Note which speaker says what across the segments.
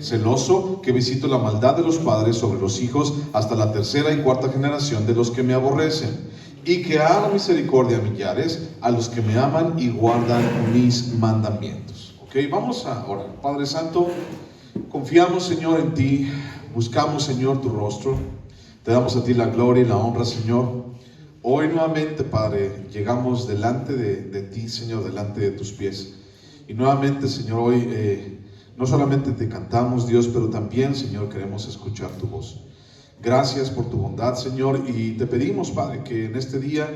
Speaker 1: celoso, que visito la maldad de los padres sobre los hijos hasta la tercera y cuarta generación de los que me aborrecen, y que hago misericordia a millares, a los que me aman y guardan mis mandamientos. Ok, vamos a orar. Padre Santo, confiamos, Señor, en ti, buscamos, Señor, tu rostro, te damos a ti la gloria y la honra, Señor. Hoy nuevamente, Padre, llegamos delante de ti, Señor, delante de tus pies, y nuevamente, Señor, hoy no solamente te cantamos, Dios, pero también, Señor, queremos escuchar tu voz. Gracias por tu bondad, Señor, y te pedimos, Padre, que en este día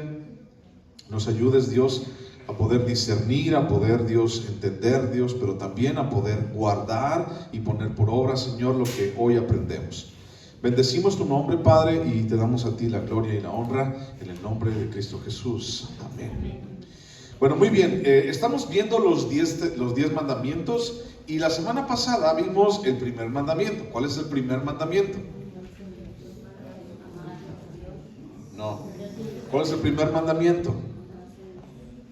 Speaker 1: nos ayudes, Dios, a poder discernir, a poder, Dios, entender, Dios, pero también a poder guardar y poner por obra, Señor, lo que hoy aprendemos. Bendecimos tu nombre, Padre, y te damos a ti la gloria y la honra en el nombre de Cristo Jesús. Amén. Bueno, muy bien, estamos viendo los 10 mandamientos, y la semana pasada vimos el primer mandamiento. ¿Cuál es el primer mandamiento? No. ¿Cuál es el primer mandamiento?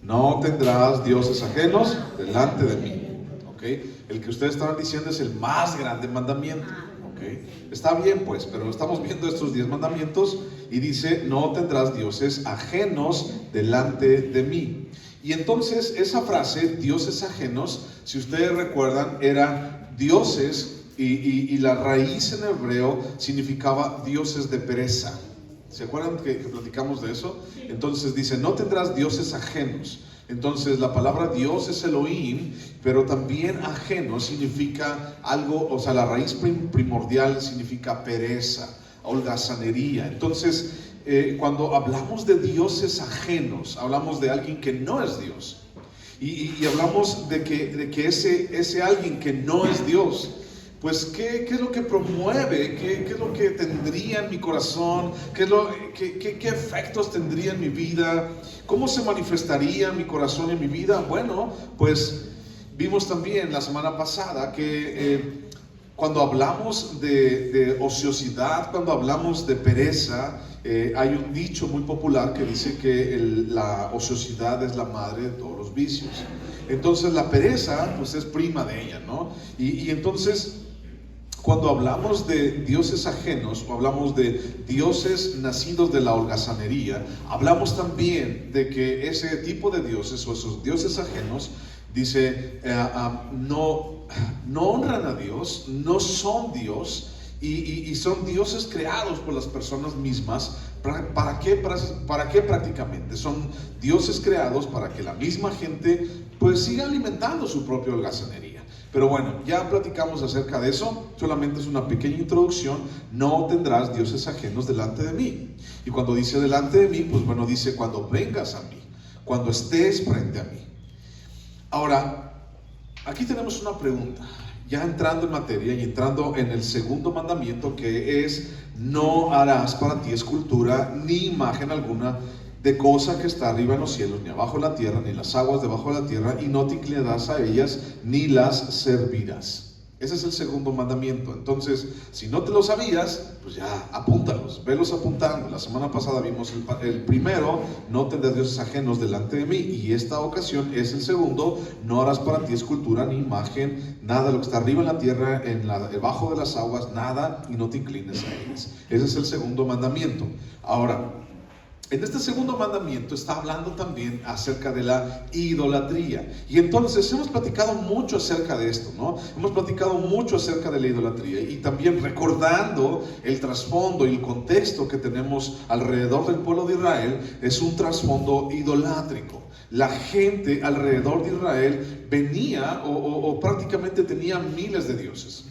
Speaker 1: No tendrás dioses ajenos delante de mí. ¿Okay? El que ustedes estaban diciendo es el más grande mandamiento. ¿Okay? Está bien, pues, pero estamos viendo estos 10 mandamientos y dice: no tendrás dioses ajenos delante de mí. Y entonces esa frase, dioses ajenos, si ustedes recuerdan, era dioses, y la raíz en hebreo significaba dioses de pereza. ¿Se acuerdan que platicamos de eso? Entonces dice: no tendrás dioses ajenos. Entonces la palabra Dios es Elohim, pero también ajeno significa algo, o sea, la raíz primordial significa pereza, holgazanería. Entonces, cuando hablamos de dioses ajenos, hablamos de alguien que no es Dios. Y hablamos de que ese alguien que no es Dios, pues ¿qué es lo que promueve? ¿Qué es lo que tendría en mi corazón? ¿Qué efectos tendría en mi vida? ¿Cómo se manifestaría mi corazón en mi vida? Bueno, pues vimos también la semana pasada que cuando hablamos de ociosidad, cuando hablamos de pereza, hay un dicho muy popular que dice que la ociosidad es la madre de todos los vicios. Entonces la pereza pues es prima de ella, ¿no? Y entonces, cuando hablamos de dioses ajenos o hablamos de dioses nacidos de la holgazanería, hablamos también de que ese tipo de dioses o esos dioses ajenos, dice, no honran a Dios, no son Dios, y son dioses creados por las personas mismas. ¿Para qué prácticamente? Son dioses creados para que la misma gente pues siga alimentando su propia holgazanería. Pero bueno, ya platicamos acerca de eso, solamente es una pequeña introducción. No tendrás dioses ajenos delante de mí. Y cuando dice delante de mí, pues bueno, dice cuando vengas a mí, cuando estés frente a mí. Ahora, aquí tenemos una pregunta, ya entrando en materia y entrando en el segundo mandamiento, que es: no harás para ti escultura ni imagen alguna de cosa que está arriba en los cielos, ni abajo en la tierra, ni en las aguas debajo de la tierra, y no te inclinarás a ellas, ni las servirás. Ese es el segundo mandamiento. Entonces, si no te lo sabías, pues ya apúntalos, velos apuntando. La semana pasada vimos el primero: no tendrás dioses ajenos delante de mí, y esta ocasión es el segundo: no harás para ti escultura ni imagen, nada de lo que está arriba en la tierra, debajo de las aguas, nada, y no te inclines a ellas. Ese es el segundo mandamiento. Ahora, en este segundo mandamiento está hablando también acerca de la idolatría. Y entonces hemos platicado mucho acerca de esto, ¿no? Hemos platicado mucho acerca de la idolatría, y también recordando el trasfondo y el contexto que tenemos alrededor del pueblo de Israel. Es un trasfondo idolátrico. La gente alrededor de Israel venía o prácticamente tenía miles de dioses.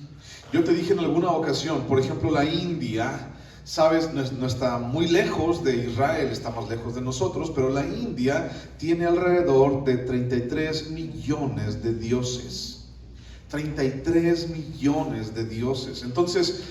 Speaker 1: Yo te dije en alguna ocasión, por ejemplo, la India, sabes, no está muy lejos de Israel, está más lejos de nosotros, pero la India tiene alrededor de 33 millones de dioses. 33 millones de dioses. Entonces,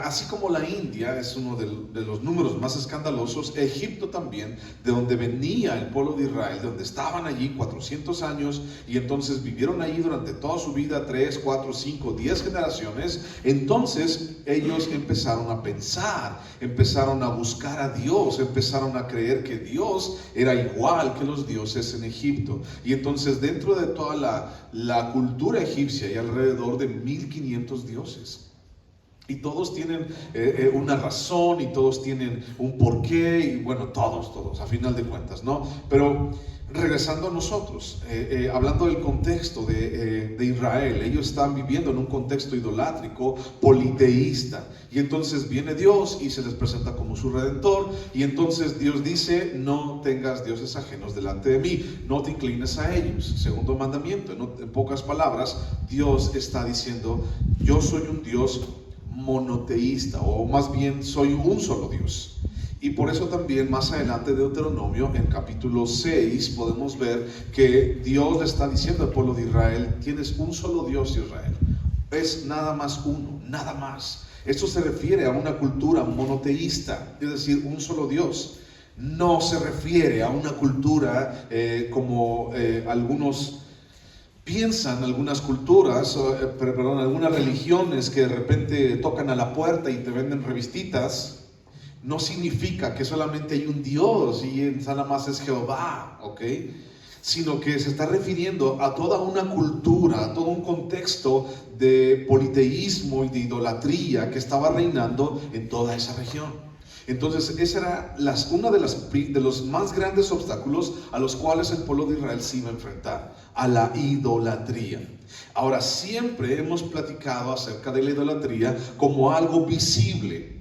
Speaker 1: así como la India es uno de los números más escandalosos, Egipto también, de donde venía el pueblo de Israel, de donde estaban allí 400 años, y entonces vivieron allí durante toda su vida, 3, 4, 5, 10 generaciones. Entonces ellos empezaron a pensar, empezaron a buscar a Dios, empezaron a creer que Dios era igual que los dioses en Egipto. Y entonces, dentro de toda la cultura egipcia hay alrededor de 1500 dioses. Y todos tienen una razón y todos tienen un porqué, y bueno, todos, a final de cuentas, ¿no? Pero regresando a nosotros, hablando del contexto de Israel, ellos estaban viviendo en un contexto idolátrico, politeísta, y entonces viene Dios y se les presenta como su redentor, y entonces Dios dice: no tengas dioses ajenos delante de mí, no te inclines a ellos. Segundo mandamiento, en pocas palabras, Dios está diciendo: yo soy un Dios monoteísta, o más bien soy un solo Dios. Y por eso también más adelante de Deuteronomio, en capítulo 6, podemos ver que Dios le está diciendo al pueblo de Israel: tienes un solo Dios, Israel, es nada más uno, nada más. Esto se refiere a una cultura monoteísta, es decir, un solo Dios. No se refiere a una cultura como algunos piensan, algunas culturas, algunas religiones que de repente tocan a la puerta y te venden revistitas. No significa que solamente hay un Dios y nada más es Jehová, ¿ok? Sino que se está refiriendo a toda una cultura, a todo un contexto de politeísmo y de idolatría que estaba reinando en toda esa región. Entonces esa era una de los más grandes obstáculos a los cuales el pueblo de Israel se iba a enfrentar: a la idolatría. Ahora, siempre hemos platicado acerca de la idolatría como algo visible,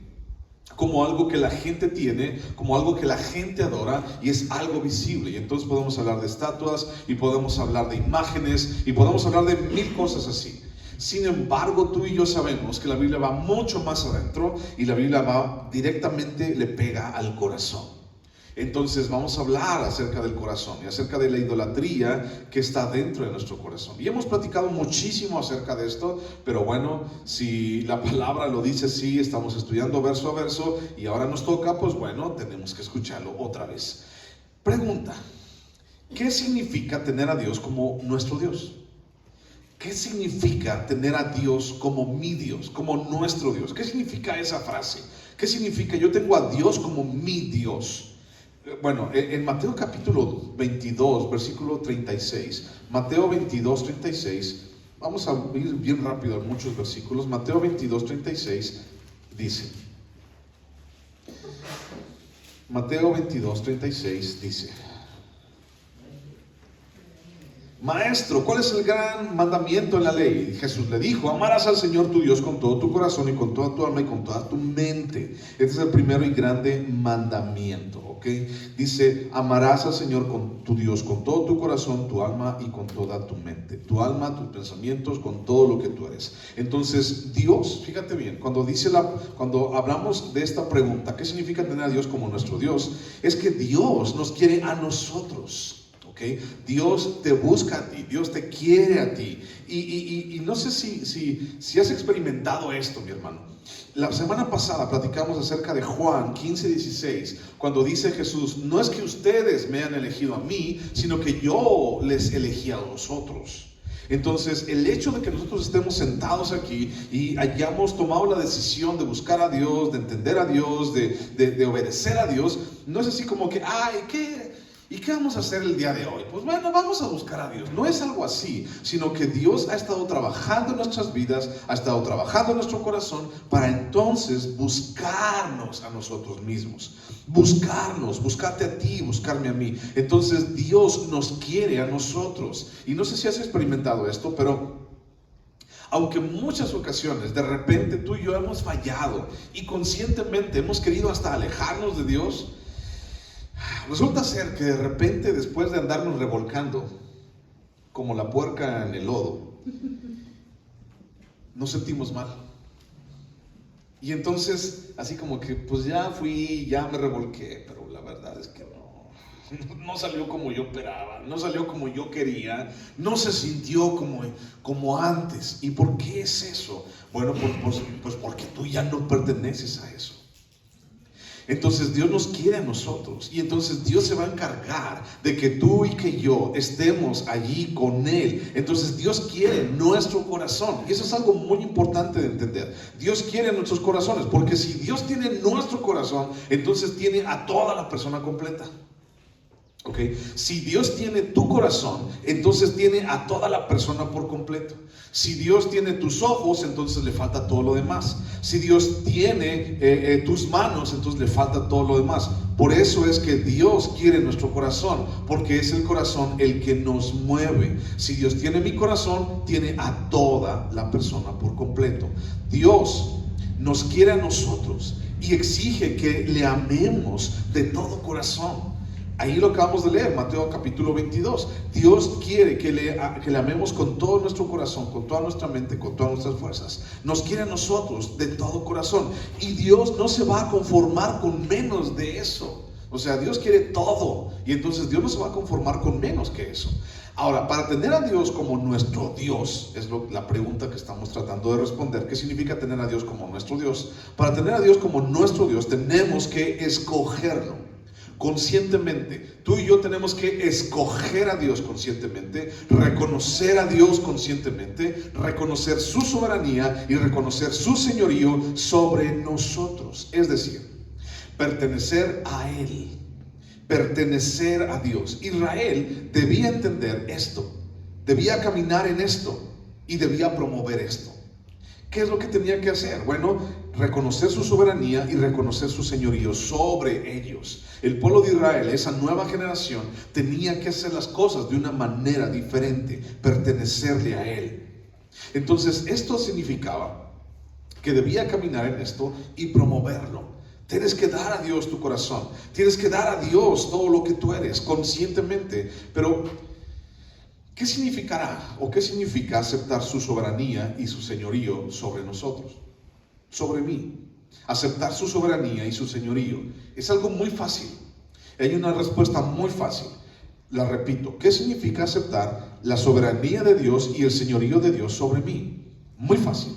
Speaker 1: como algo que la gente tiene, como algo que la gente adora, y es algo visible. Y entonces podemos hablar de estatuas, y podemos hablar de imágenes, y podemos hablar de mil cosas así. Sin embargo, tú y yo sabemos que la Biblia va mucho más adentro, y la Biblia va directamente, le pega al corazón. Entonces vamos a hablar acerca del corazón y acerca de la idolatría que está dentro de nuestro corazón. Y hemos platicado muchísimo acerca de esto, pero bueno, si la palabra lo dice así, estamos estudiando verso a verso y ahora nos toca, pues bueno, tenemos que escucharlo otra vez. Pregunta: ¿qué significa tener a Dios como nuestro Dios? ¿Qué significa tener a Dios como mi Dios, como nuestro Dios? ¿Qué significa esa frase? ¿Qué significa yo tengo a Dios como mi Dios? Bueno, en Mateo capítulo 22, versículo 36, Mateo 22, 36, vamos a ir bien rápido en muchos versículos. Mateo 22, 36 dice, Mateo 22, 36 dice: Maestro, ¿cuál es el gran mandamiento en la ley? Y Jesús le dijo: amarás al Señor tu Dios con todo tu corazón y con toda tu alma y con toda tu mente. Este es el primero y grande mandamiento, ¿ok? Dice: amarás al Señor con tu Dios con todo tu corazón, tu alma y con toda tu mente. Tu alma, tus pensamientos, con todo lo que tú eres. Entonces, Dios, fíjate bien, cuando hablamos de esta pregunta, ¿qué significa tener a Dios como nuestro Dios? Es que Dios nos quiere a nosotros. ¿Okay? Dios te busca a ti, Dios te quiere a ti. Y no sé si has experimentado esto, mi hermano. La semana pasada platicamos acerca de Juan 15:16, cuando dice Jesús: no es que ustedes me han elegido a mí, sino que yo les elegí a vosotros. Entonces, el hecho de que nosotros estemos sentados aquí y hayamos tomado la decisión de buscar a Dios, de entender a Dios, de obedecer a Dios, no es así como que, ¿y qué vamos a hacer el día de hoy? Pues bueno, vamos a buscar a Dios. No es algo así, sino que Dios ha estado trabajando en nuestras vidas, ha estado trabajando en nuestro corazón para entonces buscarnos a nosotros mismos. Buscarte a ti, buscarme a mí. Entonces Dios nos quiere a nosotros. Y no sé si has experimentado esto, pero aunque en muchas ocasiones de repente tú y yo hemos fallado y conscientemente hemos querido hasta alejarnos de Dios, resulta ser que de repente, después de andarnos revolcando como la puerca en el lodo, nos sentimos mal. Y entonces, así como que, pues ya fui, ya me revolqué, pero la verdad es que no salió como yo esperaba, no salió como yo quería, no se sintió como antes. ¿Y por qué es eso? Bueno, pues porque tú ya no perteneces a eso. Entonces Dios nos quiere a nosotros, y entonces Dios se va a encargar de que tú y que yo estemos allí con Él. Entonces Dios quiere nuestro corazón, y eso es algo muy importante de entender. Dios quiere nuestros corazones, porque si Dios tiene nuestro corazón, entonces tiene a toda la persona completa. ¿Ok? Si Dios tiene tu corazón, entonces tiene a toda la persona por completo. Si Dios tiene tus ojos, entonces le falta todo lo demás. Si Dios tiene tus manos, entonces le falta todo lo demás. Por eso es que Dios quiere nuestro corazón, porque es el corazón el que nos mueve. Si Dios tiene mi corazón, tiene a toda la persona por completo. Dios nos quiere a nosotros y exige que le amemos de todo corazón. Ahí lo acabamos de leer, Mateo capítulo 22. Dios quiere que le amemos con todo nuestro corazón, con toda nuestra mente, con todas nuestras fuerzas. Nos quiere a nosotros de todo corazón. Y Dios no se va a conformar con menos de eso. O sea, Dios quiere todo. Y entonces Dios no se va a conformar con menos que eso. Ahora, para tener a Dios como nuestro Dios, es la pregunta que estamos tratando de responder. ¿Qué significa tener a Dios como nuestro Dios? Para tener a Dios como nuestro Dios, tenemos que escogerlo conscientemente. Tú y yo tenemos que escoger a Dios conscientemente, reconocer a Dios conscientemente, reconocer su soberanía y reconocer su señorío sobre nosotros. Es decir, pertenecer a Él, pertenecer a Dios. Israel debía entender esto, debía caminar en esto y debía promover esto. ¿Qué es lo que tenía que hacer? Bueno, reconocer su soberanía y reconocer su señorío sobre ellos. El pueblo de Israel, esa nueva generación, tenía que hacer las cosas de una manera diferente, pertenecerle a Él. Entonces, esto significaba que debía caminar en esto y promoverlo. Tienes que dar a Dios tu corazón, tienes que dar a Dios todo lo que tú eres, conscientemente. Pero ¿qué significará o qué significa aceptar su soberanía y su señorío sobre nosotros? Sobre mí. Aceptar su soberanía y su señorío es algo muy fácil. Hay una respuesta muy fácil. La repito. ¿Qué significa aceptar la soberanía de Dios y el señorío de Dios sobre mí? Muy fácil.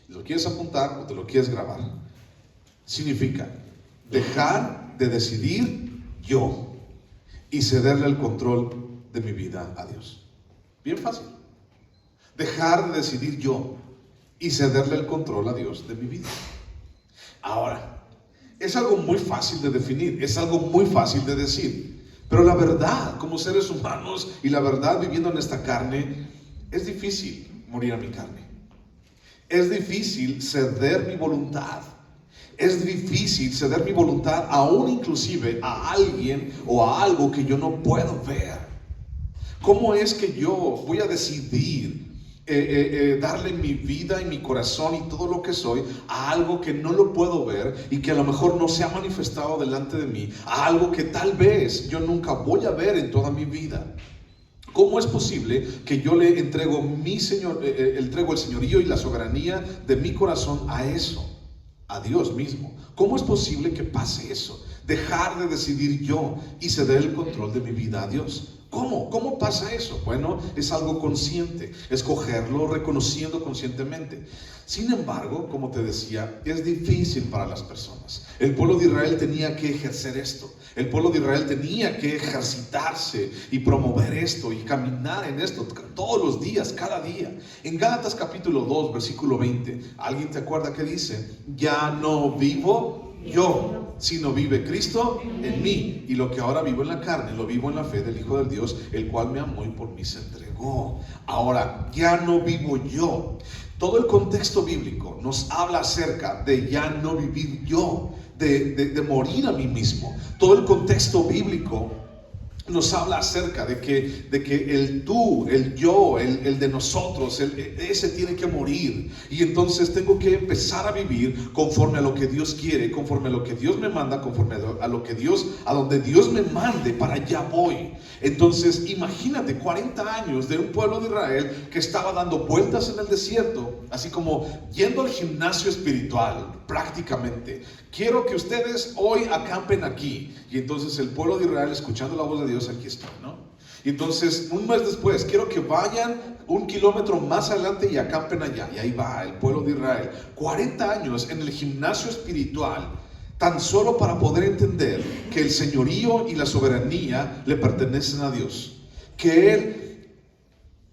Speaker 1: ¿Lo quieres apuntar o te lo quieres grabar? Significa dejar de decidir yo y cederle el control de mi vida a Dios. Bien fácil. Dejar de decidir yo y cederle el control a Dios de mi vida. Ahora, es algo muy fácil de definir, es algo muy fácil de decir, pero la verdad, como seres humanos y la verdad viviendo en esta carne, es difícil morir a mi carne. Es difícil ceder mi voluntad. Es difícil ceder mi voluntad aún inclusive a alguien o a algo que yo no puedo ver. ¿Cómo es que yo voy a decidir darle mi vida y mi corazón y todo lo que soy a algo que no lo puedo ver y que a lo mejor no se ha manifestado delante de mí, a algo que tal vez yo nunca voy a ver en toda mi vida? ¿Cómo es posible que yo le entrego entrego el señorío y la soberanía de mi corazón a eso? A Dios mismo. ¿Cómo es posible que pase eso? Dejar de decidir yo y ceder el control de mi vida a Dios. ¿Cómo? ¿Cómo pasa eso? Bueno, es algo consciente, escogerlo reconociendo conscientemente. Sin embargo, como te decía, es difícil para las personas. El pueblo de Israel tenía que ejercer esto. El pueblo de Israel tenía que ejercitarse y promover esto y caminar en esto todos los días, cada día. En Gálatas capítulo 2, versículo 20, ¿alguien te acuerda que dice? Ya no vivo yo, sino vive Cristo en mí. Y lo que ahora vivo en la carne, lo vivo en la fe del Hijo de Dios, el cual me amó y por mí se entregó. Ahora, ya no vivo yo. Todo el contexto bíblico nos habla acerca de ya no vivir yo, de morir a mí mismo. Todo el contexto bíblico nos habla acerca de que el tú, el yo, el de nosotros, ese tiene que morir. Y entonces tengo que empezar a vivir conforme a lo que Dios quiere, conforme a lo que Dios me manda, conforme a lo que a donde Dios me mande, para allá voy. Entonces imagínate 40 años de un pueblo de Israel que estaba dando vueltas en el desierto, así como yendo al gimnasio espiritual prácticamente. Quiero que ustedes hoy acampen aquí. Y entonces el pueblo de Israel, escuchando la voz de Dios, aquí está, ¿no? Y entonces un mes después, quiero que vayan 1 kilómetro más adelante y acampen allá. Y ahí va el pueblo de Israel, 40 años en el gimnasio espiritual, tan solo para poder entender que el señorío y la soberanía le pertenecen a Dios, que Él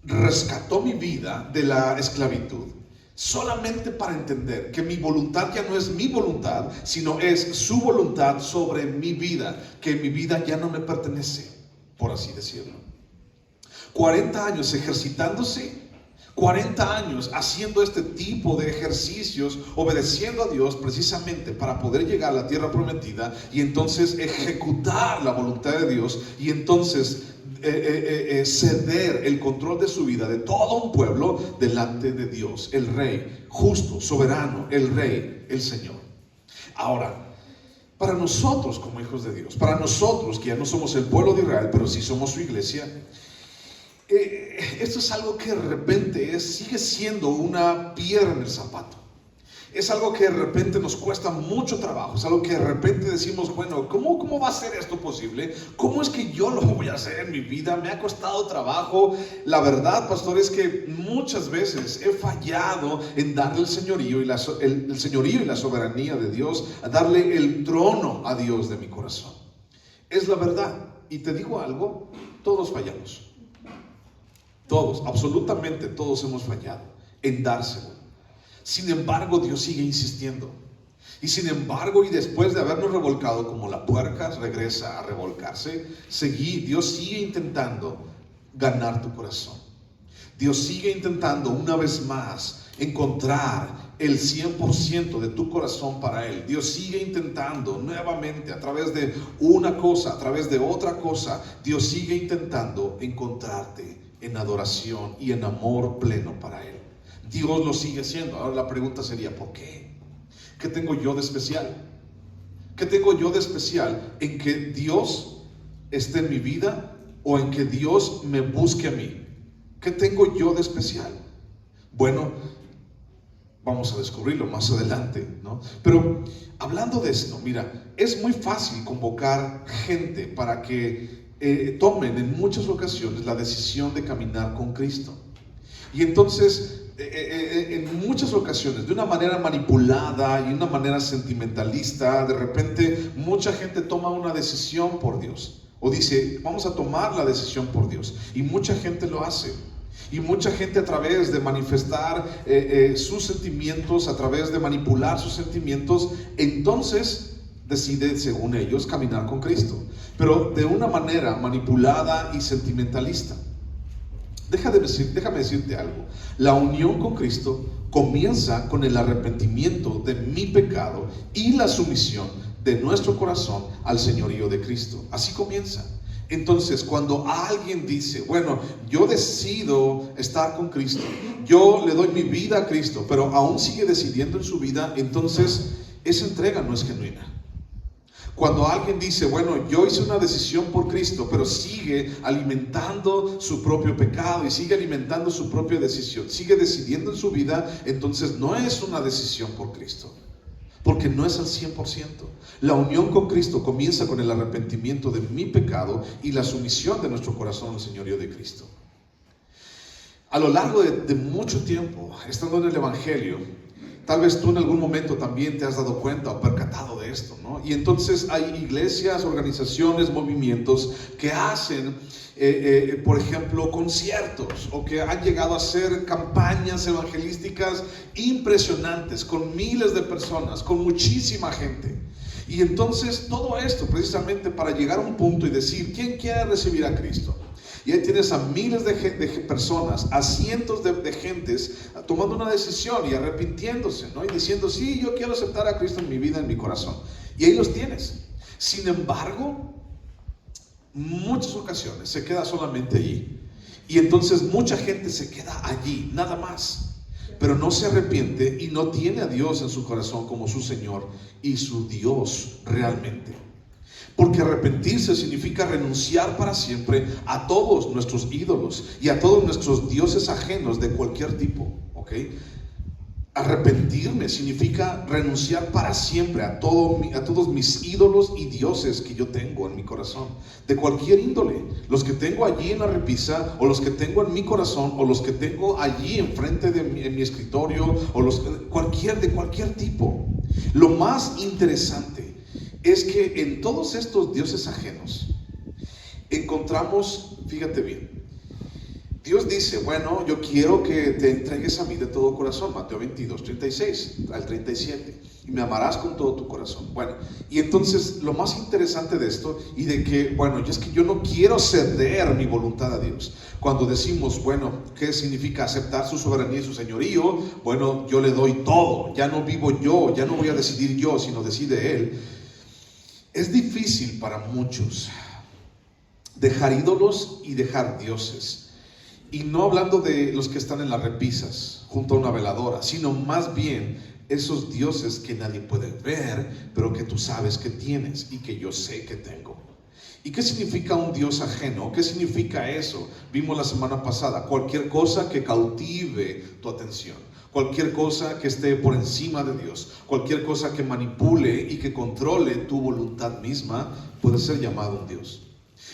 Speaker 1: rescató mi vida de la esclavitud, solamente para entender que mi voluntad ya no es mi voluntad, sino es su voluntad sobre mi vida, que mi vida ya no me pertenece, por así decirlo. 40 años ejercitándose, 40 años haciendo este tipo de ejercicios, obedeciendo a Dios precisamente para poder llegar a la tierra prometida y entonces ejecutar la voluntad de Dios y entonces ceder el control de su vida, de todo un pueblo, delante de Dios, el Rey justo, soberano, el Rey, el Señor. Ahora, para nosotros como hijos de Dios, para nosotros que ya no somos el pueblo de Israel, pero sí somos su iglesia, esto es algo que de repente sigue siendo una piedra en el zapato. Es algo que de repente nos cuesta mucho trabajo. Es algo que de repente decimos, bueno, ¿cómo va a ser esto posible? ¿Cómo es que yo lo voy a hacer en mi vida? Me ha costado trabajo. La verdad, pastor, es que muchas veces he fallado en darle el señorío y el señorío y la soberanía de Dios, a darle el trono a Dios de mi corazón. Es la verdad. Y te digo algo, todos fallamos. Todos, absolutamente todos hemos fallado en dárselo. Sin embargo, Dios sigue insistiendo. Y sin embargo, y después de habernos revolcado como la puerca regresa a revolcarse, Dios sigue intentando ganar tu corazón. Dios sigue intentando una vez más encontrar el 100% de tu corazón para Él. Dios sigue intentando nuevamente a través de una cosa, a través de otra cosa. Dios sigue intentando encontrarte en adoración y en amor pleno para Él. Dios lo sigue haciendo. Ahora la pregunta sería, ¿por qué? ¿Qué tengo yo de especial? ¿Qué tengo yo de especial en que Dios esté en mi vida o en que Dios me busque a mí? ¿Qué tengo yo de especial? Bueno, vamos a descubrirlo más adelante, ¿no? Pero hablando de esto, mira, es muy fácil convocar gente para que tomen en muchas ocasiones la decisión de caminar con Cristo. Y entonces, en muchas ocasiones, de una manera manipulada y una manera sentimentalista, de repente mucha gente toma una decisión por Dios. O dice, vamos a tomar la decisión por Dios. Y mucha gente lo hace. Y mucha gente a través de manifestar sus sentimientos, a través de manipular sus sentimientos, entonces decide, según ellos, caminar con Cristo. Pero de una manera manipulada y sentimentalista. Déjame decirte algo. La unión con Cristo comienza con el arrepentimiento de mi pecado y la sumisión de nuestro corazón al señorío de Cristo. Así comienza. Entonces, cuando alguien dice, bueno, yo decido estar con Cristo, yo le doy mi vida a Cristo, pero aún sigue decidiendo en su vida, entonces esa entrega no es genuina. Cuando alguien dice, bueno, yo hice una decisión por Cristo, pero sigue alimentando su propio pecado y sigue alimentando su propia decisión, sigue decidiendo en su vida, entonces no es una decisión por Cristo, porque no es al 100%. La unión con Cristo comienza con el arrepentimiento de mi pecado y la sumisión de nuestro corazón al señorío de Cristo. A lo largo de mucho tiempo, estando en el Evangelio, tal vez tú en algún momento también te has dado cuenta o percatado de esto, ¿no? Y entonces hay iglesias, organizaciones, movimientos que hacen, por ejemplo, conciertos, o que han llegado a hacer campañas evangelísticas impresionantes, con miles de personas, con muchísima gente. Y entonces todo esto precisamente para llegar a un punto y decir, ¿quién quiere recibir a Cristo? Y ahí tienes a miles de personas, a cientos de gentes tomando una decisión y arrepintiéndose, ¿no? Y diciendo, sí, yo quiero aceptar a Cristo en mi vida, en mi corazón. Y ahí los tienes. Sin embargo, muchas ocasiones se queda solamente allí. Y entonces mucha gente se queda allí, nada más. Pero no se arrepiente y no tiene a Dios en su corazón como su Señor y su Dios realmente. Porque arrepentirse significa renunciar para siempre a todos nuestros ídolos y a todos nuestros dioses ajenos de cualquier tipo, ¿ok? Arrepentirme significa renunciar para siempre a todos mis ídolos y dioses que yo tengo en mi corazón, de cualquier índole, los que tengo allí en la repisa, o los que tengo en mi corazón, o los que tengo allí enfrente en mi escritorio, o de cualquier tipo. Lo más interesante es que en todos estos dioses ajenos encontramos, fíjate bien, Dios dice, bueno, yo quiero que te entregues a mí de todo corazón, Mateo 22, 36 al 37, y me amarás con todo tu corazón. Bueno, y entonces lo más interesante de esto, y de que, bueno, es que yo no quiero ceder mi voluntad a Dios. Cuando decimos, bueno, ¿qué significa aceptar su soberanía y su señorío? Bueno, yo le doy todo, ya no vivo yo, ya no voy a decidir yo, sino decide Él. Es difícil para muchos dejar ídolos y dejar dioses. Y no hablando de los que están en las repisas, junto a una veladora, sino más bien esos dioses que nadie puede ver, pero que tú sabes que tienes y que yo sé que tengo. ¿Y qué significa un Dios ajeno? ¿Qué significa eso? Vimos la semana pasada, cualquier cosa que cautive tu atención, cualquier cosa que esté por encima de Dios, cualquier cosa que manipule y que controle tu voluntad misma, puede ser llamado un Dios.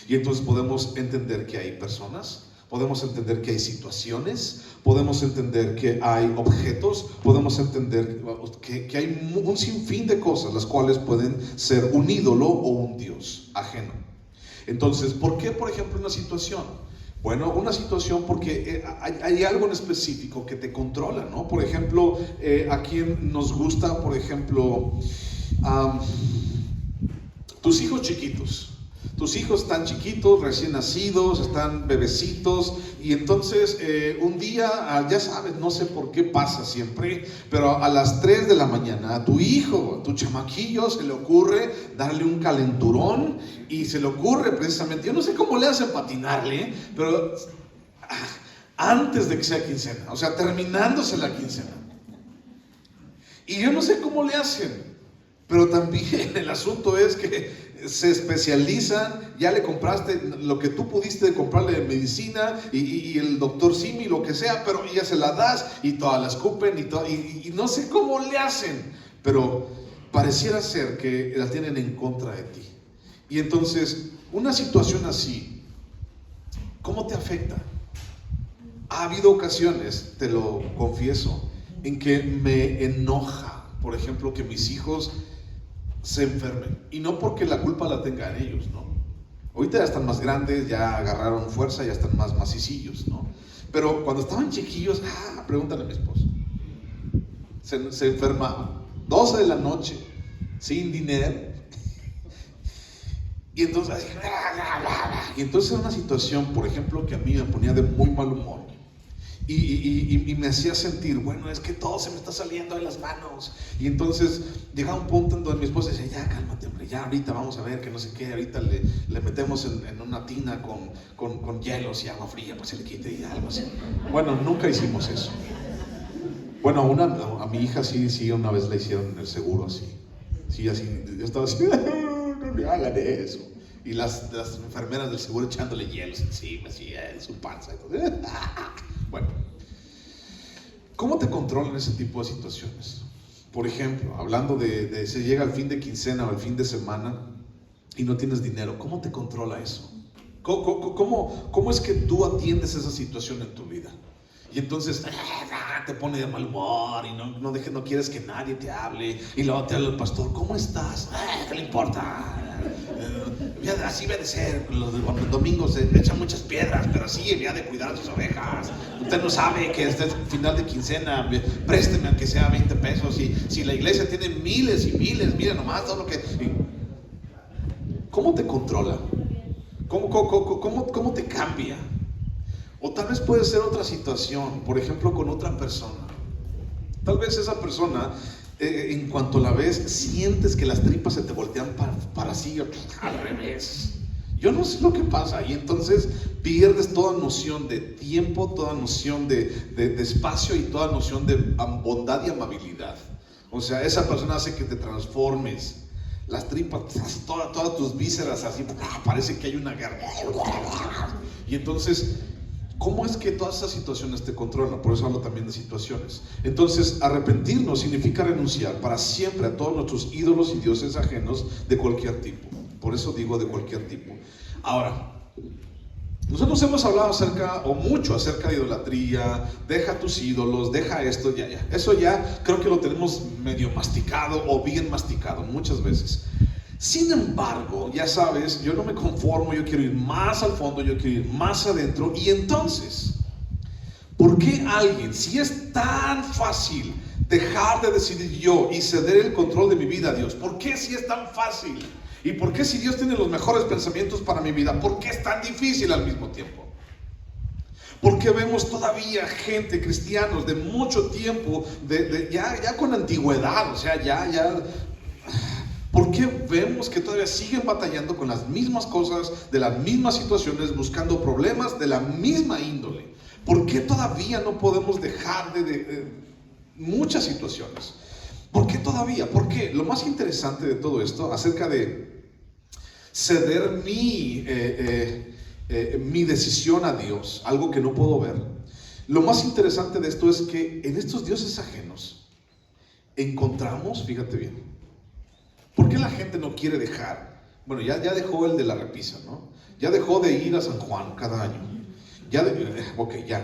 Speaker 1: Y entonces podemos entender que hay personas, podemos entender que hay situaciones, podemos entender que hay objetos, podemos entender que hay un sinfín de cosas las cuales pueden ser un ídolo o un Dios ajeno. Entonces, ¿por qué, por ejemplo, una situación? Bueno, una situación porque hay algo en específico que te controla, ¿no? Por ejemplo, a quien nos gusta, por ejemplo, tus hijos chiquitos. Tus hijos están chiquitos, recién nacidos, están bebecitos, y entonces un día, ya sabes, no sé por qué pasa siempre, pero a las 3 de la mañana a tu hijo, a tu chamaquillo, se le ocurre darle un calenturón, y se le ocurre precisamente, yo no sé cómo le hacen patinarle, pero antes de que sea quincena, o sea, terminándose la quincena. Y yo no sé cómo le hacen, pero también el asunto es que se especializan, ya le compraste lo que tú pudiste comprarle de medicina y el doctor Simi, lo que sea, pero ya se la das y todas la escupen y no sé cómo le hacen, pero pareciera ser que la tienen en contra de ti. Y entonces, una situación así, ¿cómo te afecta? Ha habido ocasiones, te lo confieso, en que me enoja, por ejemplo, que mis hijos se enfermen, y no porque la culpa la tengan ellos, ¿no? Ahorita ya están más grandes, ya agarraron fuerza, ya están más macicillos, ¿no? Pero cuando estaban chiquillos, pregúntale a mi esposo, se enfermaba 12 de la noche, sin dinero, y entonces era una situación, por ejemplo, que a mí me ponía de muy mal humor. Y me hacía sentir, bueno, es que todo se me está saliendo de las manos. Y entonces llegaba un punto en donde mi esposa decía, ya cálmate, hombre, ya ahorita vamos a ver que no sé qué, ahorita le metemos en una tina con hielos y agua fría para que se le quite y algo así. Bueno, nunca hicimos eso. Bueno, a mi hija sí una vez le hicieron el seguro así. Sí, así, yo estaba así, no le hagan eso. Y las enfermeras del seguro echándole hielos encima, así, en su panza. Entonces, bueno, ¿cómo te controlan ese tipo de situaciones? Por ejemplo, hablando de se llega al fin de quincena o al fin de semana y no tienes dinero, ¿cómo te controla eso? ¿Cómo es que tú atiendes esa situación en tu vida? Y entonces te pone de mal humor y no quieres que nadie te hable, y luego te habla el pastor, ¿cómo estás? ¿Qué le importa? Así debe de ser, los domingos se echan muchas piedras, pero así debe de cuidar a sus ovejas. Usted no sabe que este es final de quincena, présteme aunque sea 20 pesos, y si la iglesia tiene miles y miles, mira nomás todo lo que... ¿Cómo te controla? ¿Cómo te cambia? O tal vez puede ser otra situación, por ejemplo con otra persona. Tal vez esa persona, en cuanto la ves, sientes que las tripas se te voltean para así, al revés. Yo no sé lo que pasa, y entonces pierdes toda noción de tiempo, toda noción de espacio y toda noción de bondad y amabilidad. O sea, esa persona hace que te transformes. Las tripas, todas tus vísceras así, parece que hay una guerra. Y entonces, ¿cómo es que todas esas situaciones te controlan? Por eso hablo también de situaciones. Entonces, arrepentirnos significa renunciar para siempre a todos nuestros ídolos y dioses ajenos de cualquier tipo. Por eso digo de cualquier tipo. Ahora, nosotros hemos hablado mucho acerca de idolatría. Deja tus ídolos, deja esto, ya. Eso ya creo que lo tenemos medio masticado o bien masticado muchas veces. Sin embargo, ya sabes, yo no me conformo, yo quiero ir más al fondo, yo quiero ir más adentro, y entonces ¿Por qué alguien, si es tan fácil dejar de decidir yo y ceder el control de mi vida a Dios? ¿Por qué si es tan fácil? ¿Y por qué si Dios tiene los mejores pensamientos para mi vida? ¿Por qué es tan difícil al mismo tiempo? ¿Por qué vemos todavía gente, cristianos de mucho tiempo, ya con antigüedad? O sea, ¿por qué vemos que todavía siguen batallando con las mismas cosas, de las mismas situaciones, buscando problemas de la misma índole? ¿Por qué todavía no podemos dejar de muchas situaciones? ¿Por qué todavía? ¿Por qué? Lo más interesante de todo esto, acerca de ceder mi decisión a Dios, algo que no puedo ver, lo más interesante de esto es que en estos dioses ajenos encontramos, fíjate bien, ¿por qué la gente no quiere dejar? Bueno, ya dejó el de la repisa, ¿no? Ya dejó de ir a San Juan cada año.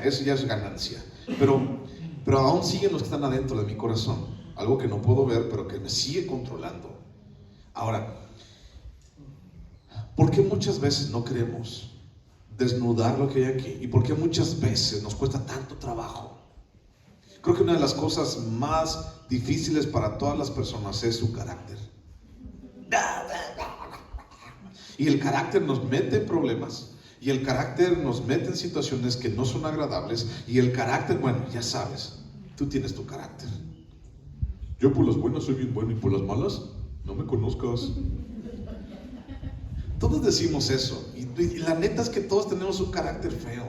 Speaker 1: Eso ya es ganancia. Pero aún siguen los que están adentro de mi corazón. Algo que no puedo ver, pero que me sigue controlando. Ahora, ¿por qué muchas veces no queremos desnudar lo que hay aquí? ¿Y por qué muchas veces nos cuesta tanto trabajo? Creo que una de las cosas más difíciles para todas las personas es su carácter. Y el carácter nos mete en problemas, y el carácter nos mete en situaciones que no son agradables, y el carácter, bueno, ya sabes, tú tienes tu carácter. Yo por las buenas soy bien bueno y por las malas no me conozcas. Todos decimos eso, y la neta es que todos tenemos un carácter feo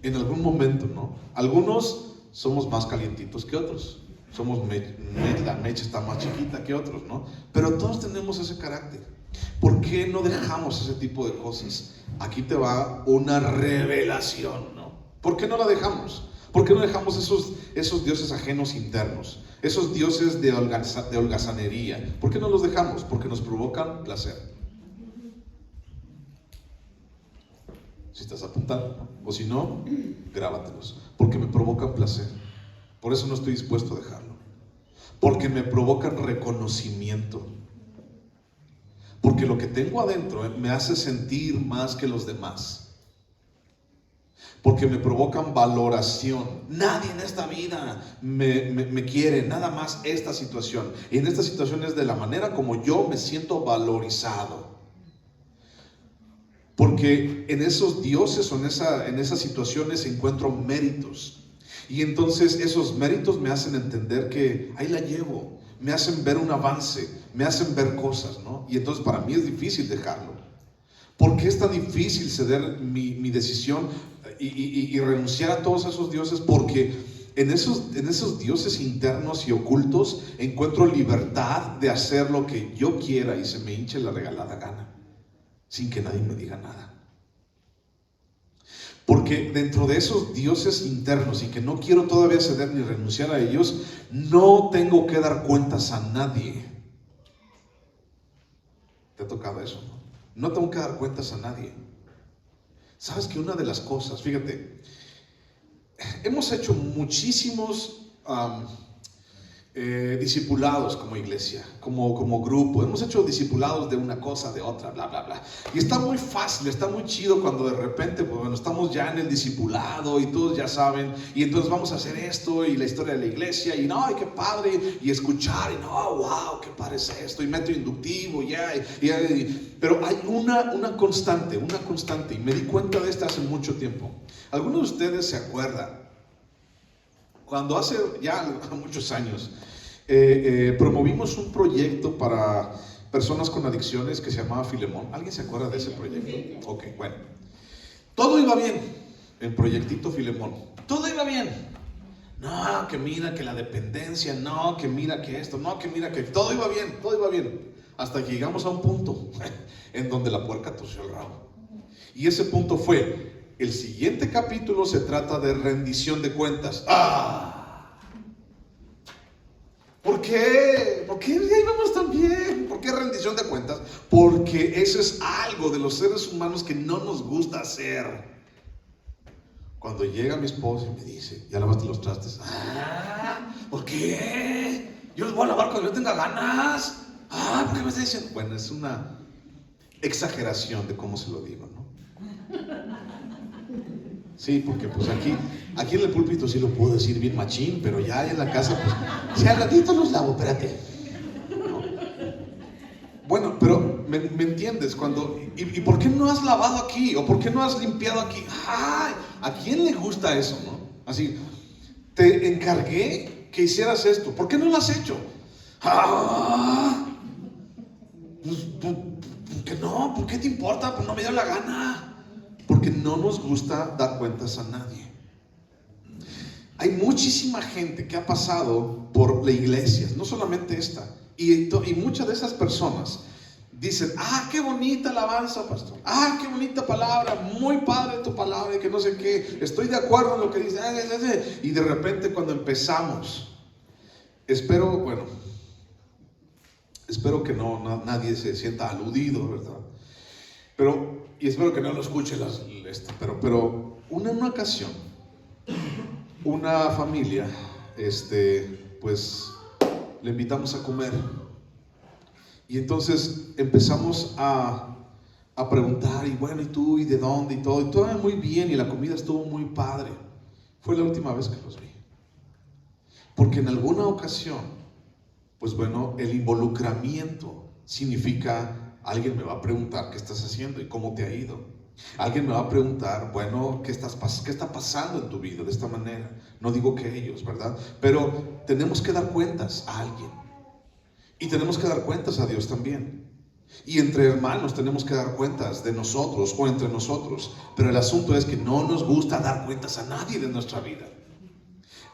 Speaker 1: en algún momento, ¿no? Algunos somos más calientitos que otros, la mecha está más chiquita que otros, ¿no? Pero todos tenemos ese carácter. ¿Por qué no dejamos ese tipo de cosas? Aquí te va una revelación, ¿no? ¿Por qué no la dejamos? ¿Por qué no dejamos esos dioses ajenos internos? Esos dioses de holgazanería. ¿Por qué no los dejamos? Porque nos provocan placer. Si estás apuntando, ¿no? O si no, grábatelos. Porque me provocan placer. Por eso no estoy dispuesto a dejarlo. Porque me provocan reconocimiento. Porque lo que tengo adentro me hace sentir más que los demás. Porque me provocan valoración. Nadie en esta vida me quiere, nada más esta situación. Y en esta situación es de la manera como yo me siento valorizado. Porque en esos dioses o en esas situaciones encuentro méritos. Y entonces esos méritos me hacen entender que ahí la llevo. Me hacen ver un avance, me hacen ver cosas, ¿no? Y entonces para mí es difícil dejarlo. ¿Por qué es tan difícil ceder mi decisión y renunciar a todos esos dioses? Porque en esos dioses internos y ocultos encuentro libertad de hacer lo que yo quiera y se me hinche la regalada gana, sin que nadie me diga nada. Porque dentro de esos dioses internos y que no quiero todavía ceder ni renunciar a ellos, no tengo que dar cuentas a nadie. ¿Te ha tocado eso? No tengo que dar cuentas a nadie. ¿Sabes que una de las cosas, fíjate, hemos hecho muchísimos discipulados como iglesia, como grupo, hemos hecho discipulados de una cosa, de otra, bla, bla, bla, y está muy fácil, está muy chido cuando de repente, pues, bueno, estamos ya en el discipulado y todos ya saben, y entonces vamos a hacer esto, y la historia de la iglesia, y no, y qué padre, y escuchar, y no, wow, qué padre es esto, y método inductivo, pero hay una constante, y me di cuenta de esta hace mucho tiempo. Algunos de ustedes se acuerdan cuando hace ya muchos años promovimos un proyecto para personas con adicciones que se llamaba Filemón. ¿Alguien se acuerda de ese proyecto? Ok, bueno. Todo iba bien, el proyectito Filemón. Todo iba bien. No, que mira que la dependencia, no, que mira que esto, no, que mira que todo iba bien. Hasta que llegamos a un punto en donde la puerca torció el rabo. Y ese punto fue: el siguiente capítulo se trata de rendición de cuentas. ¿Por qué? ¿Por qué ya íbamos tan bien? ¿Por qué rendición de cuentas? Porque eso es algo de los seres humanos que no nos gusta hacer. Cuando llega mi esposa y me dice: ¿ya lavaste los trastes? ¿Por qué? Yo los voy a lavar cuando yo tenga ganas. ¿Por qué me está diciendo? Bueno, es una exageración de cómo se lo digo, ¿no? Sí, porque pues aquí en el púlpito sí lo puedo decir bien machín, pero ya en la casa, pues, si al ratito los lavo, espérate. ¿No? Bueno, pero ¿me entiendes? ¿Y por qué no has lavado aquí? ¿O por qué no has limpiado aquí? ¡Ay! ¿A quién le gusta eso, no? Así, te encargué que hicieras esto, ¿por qué no lo has hecho? ¡Ah! Pues, ¿por qué no? ¿Por qué te importa? Pues no me dio la gana. Porque no nos gusta dar cuentas a nadie. Hay muchísima gente que ha pasado por la iglesia, no solamente esta, y muchas de esas personas dicen: ah, qué bonita alabanza, pastor, ah, qué bonita palabra, muy padre tu palabra, y que no sé qué, estoy de acuerdo en lo que dice, y de repente cuando empezamos, espero que nadie se sienta aludido, ¿verdad? Y espero que no lo escuche pero en una ocasión, una familia, pues le invitamos a comer, y entonces empezamos a preguntar, y bueno, ¿y tú? ¿Y de dónde? Y todo muy bien, y la comida estuvo muy padre. Fue la última vez que los vi, porque en alguna ocasión, pues bueno, el involucramiento significa: alguien me va a preguntar qué estás haciendo y cómo te ha ido. Alguien me va a preguntar, bueno, ¿qué está pasando en tu vida de esta manera? No digo que ellos, ¿verdad? Pero tenemos que dar cuentas a alguien. Y tenemos que dar cuentas a Dios también. Y entre hermanos tenemos que dar cuentas de nosotros o entre nosotros. Pero el asunto es que no nos gusta dar cuentas a nadie de nuestra vida.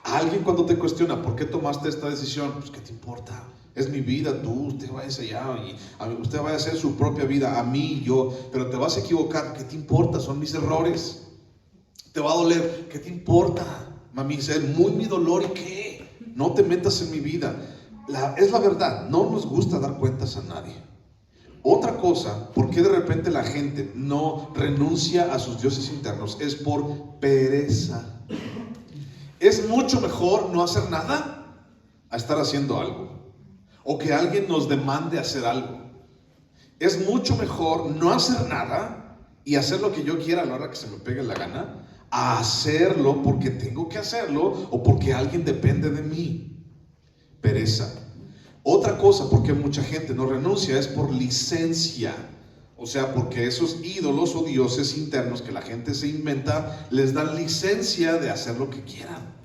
Speaker 1: Alguien cuando te cuestiona: ¿por qué tomaste esta decisión? Pues ¿qué te importa? Es mi vida, usted vaya allá y usted vaya a hacer su propia vida, a mí, yo, pero te vas a equivocar, ¿qué te importa? Son mis errores. Te va a doler, ¿qué te importa? Mami, es muy mi dolor, ¿y qué? No te metas en mi vida. Es la verdad, no nos gusta dar cuentas a nadie. Otra cosa, ¿por qué de repente la gente no renuncia a sus dioses internos? Es por pereza. Es mucho mejor no hacer nada a estar haciendo algo, o que alguien nos demande hacer algo. Es mucho mejor no hacer nada y hacer lo que yo quiera a la hora que se me pegue la gana, a hacerlo porque tengo que hacerlo o porque alguien depende de mí. Pereza. Otra cosa por qué mucha gente no renuncia es por licencia. O sea, porque esos ídolos o dioses internos que la gente se inventa les dan licencia de hacer lo que quieran.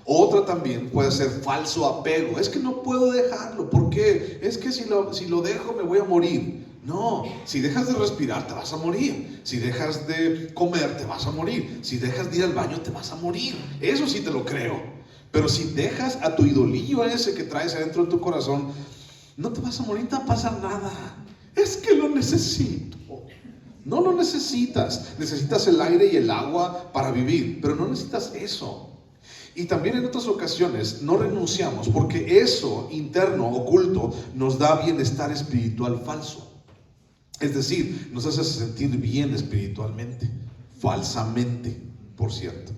Speaker 1: Otra también puede ser falso apego. Es que no puedo dejarlo. ¿Por qué? Es que si lo dejo me voy a morir. No, si dejas de respirar te vas a morir. Si dejas de comer te vas a morir. Si dejas de ir al baño te vas a morir. Eso sí te lo creo. Pero si dejas a tu idolillo ese que traes adentro de tu corazón, no te vas a morir, no te va a pasar nada. Es que lo necesito. No lo necesitas. Necesitas el aire y el agua para vivir, pero no necesitas eso. Y también en otras ocasiones no renunciamos porque eso interno, oculto, nos da bienestar espiritual falso. Es decir, nos hace sentir bien espiritualmente, falsamente, por cierto.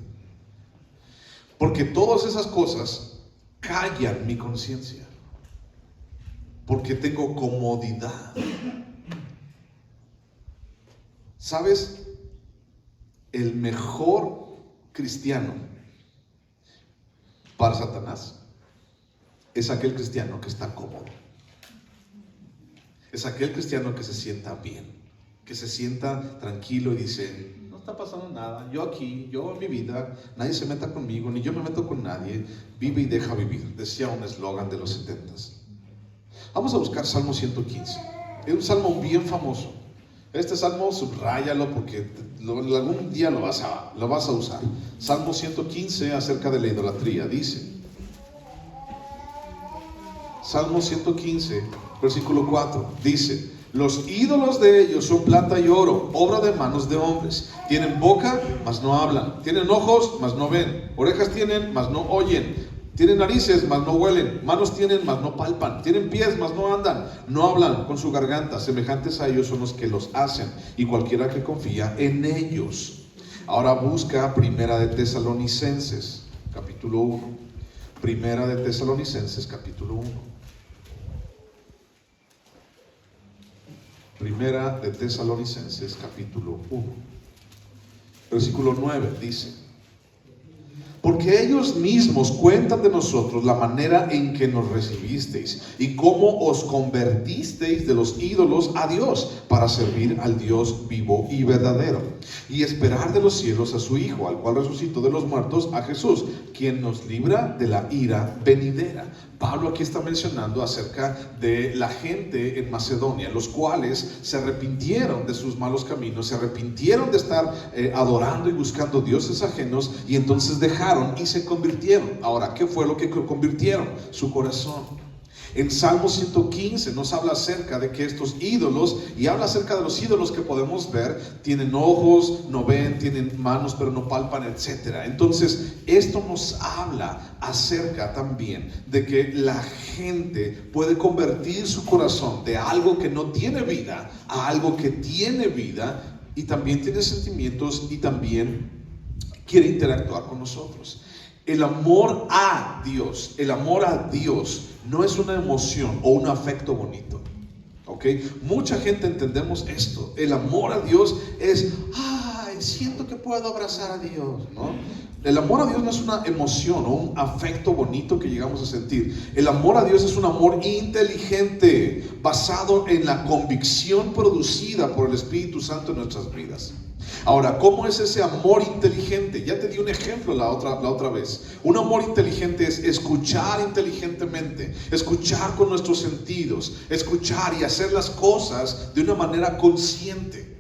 Speaker 1: Porque todas esas cosas callan mi conciencia. Porque tengo comodidad. ¿Sabes? El mejor cristiano para Satanás es aquel cristiano que está cómodo. Es aquel cristiano que se sienta bien, que se sienta tranquilo y dice: no está pasando nada, yo aquí, yo en mi vida, nadie se meta conmigo, ni yo me meto con nadie, vive y deja vivir, decía un eslogan de los 70s. Vamos a buscar Salmo 115, es un salmo bien famoso. Este salmo subráyalo porque algún día lo vas a usar. Salmo 115 acerca de la idolatría, dice: Salmo 115, versículo 4, dice: los ídolos de ellos son plata y oro, obra de manos de hombres. Tienen boca, mas no hablan. Tienen ojos, mas no ven. Orejas tienen, mas no oyen. Tienen narices, mas no huelen. Manos tienen, mas no palpan. Tienen pies, mas no andan. No hablan con su garganta. Semejantes a ellos son los que los hacen, y cualquiera que confía en ellos. Ahora busca Primera de Tesalonicenses, capítulo 1. Primera de Tesalonicenses, capítulo 1. Primera de Tesalonicenses, capítulo 1. Versículo 9 dice: porque ellos mismos cuentan de nosotros la manera en que nos recibisteis y cómo os convertisteis de los ídolos a Dios para servir al Dios vivo y verdadero y esperar de los cielos a su Hijo, al cual resucitó de los muertos, a Jesús, quien nos libra de la ira venidera. Pablo aquí está mencionando acerca de la gente en Macedonia, los cuales se arrepintieron de sus malos caminos, se arrepintieron de estar adorando y buscando dioses ajenos, y entonces dejaron y se convirtieron. Ahora, ¿qué fue lo que convirtieron? Su corazón. En Salmo 115 nos habla acerca de que estos ídolos, y habla acerca de los ídolos que podemos ver, tienen ojos, no ven, tienen manos pero no palpan, etc. Entonces esto nos habla acerca también de que la gente puede convertir su corazón de algo que no tiene vida a algo que tiene vida, y también tiene sentimientos, y también quiere interactuar con nosotros. El amor a Dios no es una emoción o un afecto bonito, ¿ok? Mucha gente entendemos esto. El amor a Dios es, ay, siento que puedo abrazar a Dios, ¿no? El amor a Dios no es una emoción o un afecto bonito que llegamos a sentir. El amor a Dios es un amor inteligente, basado en la convicción producida por el Espíritu Santo en nuestras vidas. Ahora, ¿cómo es ese amor inteligente? Ya te di un ejemplo la otra vez. Un amor inteligente es escuchar inteligentemente, escuchar con nuestros sentidos, escuchar y hacer las cosas de una manera consciente.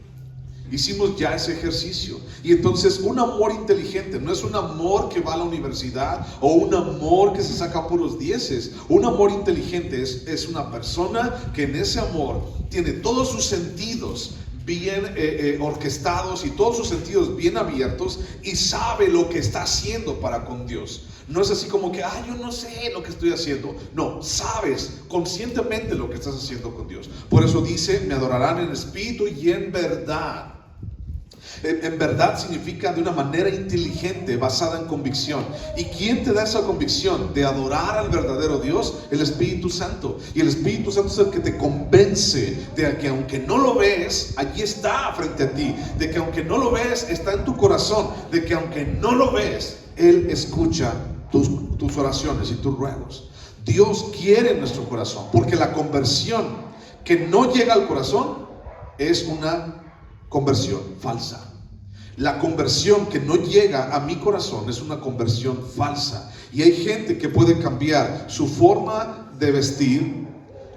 Speaker 1: Hicimos ya ese ejercicio. Y entonces un amor inteligente no es un amor que va a la universidad o un amor que se saca puros dieces. Un amor inteligente es una persona que en ese amor tiene todos sus sentidos bien orquestados y todos sus sentidos bien abiertos, y sabe lo que está haciendo para con Dios. No es así como que, yo no sé lo que estoy haciendo. No, sabes conscientemente lo que estás haciendo con Dios. Por eso dice, me adorarán en espíritu y en verdad. En verdad significa de una manera inteligente, basada en convicción. ¿Y quién te da esa convicción de adorar al verdadero Dios? El Espíritu Santo. Y el Espíritu Santo es el que te convence de que aunque no lo ves, allí está frente a ti. De que aunque no lo ves, está en tu corazón. De que aunque no lo ves, Él escucha tus oraciones y tus ruegos. Dios quiere nuestro corazón, porque la conversión que no llega al corazón es una conversión falsa. La conversión que no llega a mi corazón es una conversión falsa. Y hay gente que puede cambiar su forma de vestir,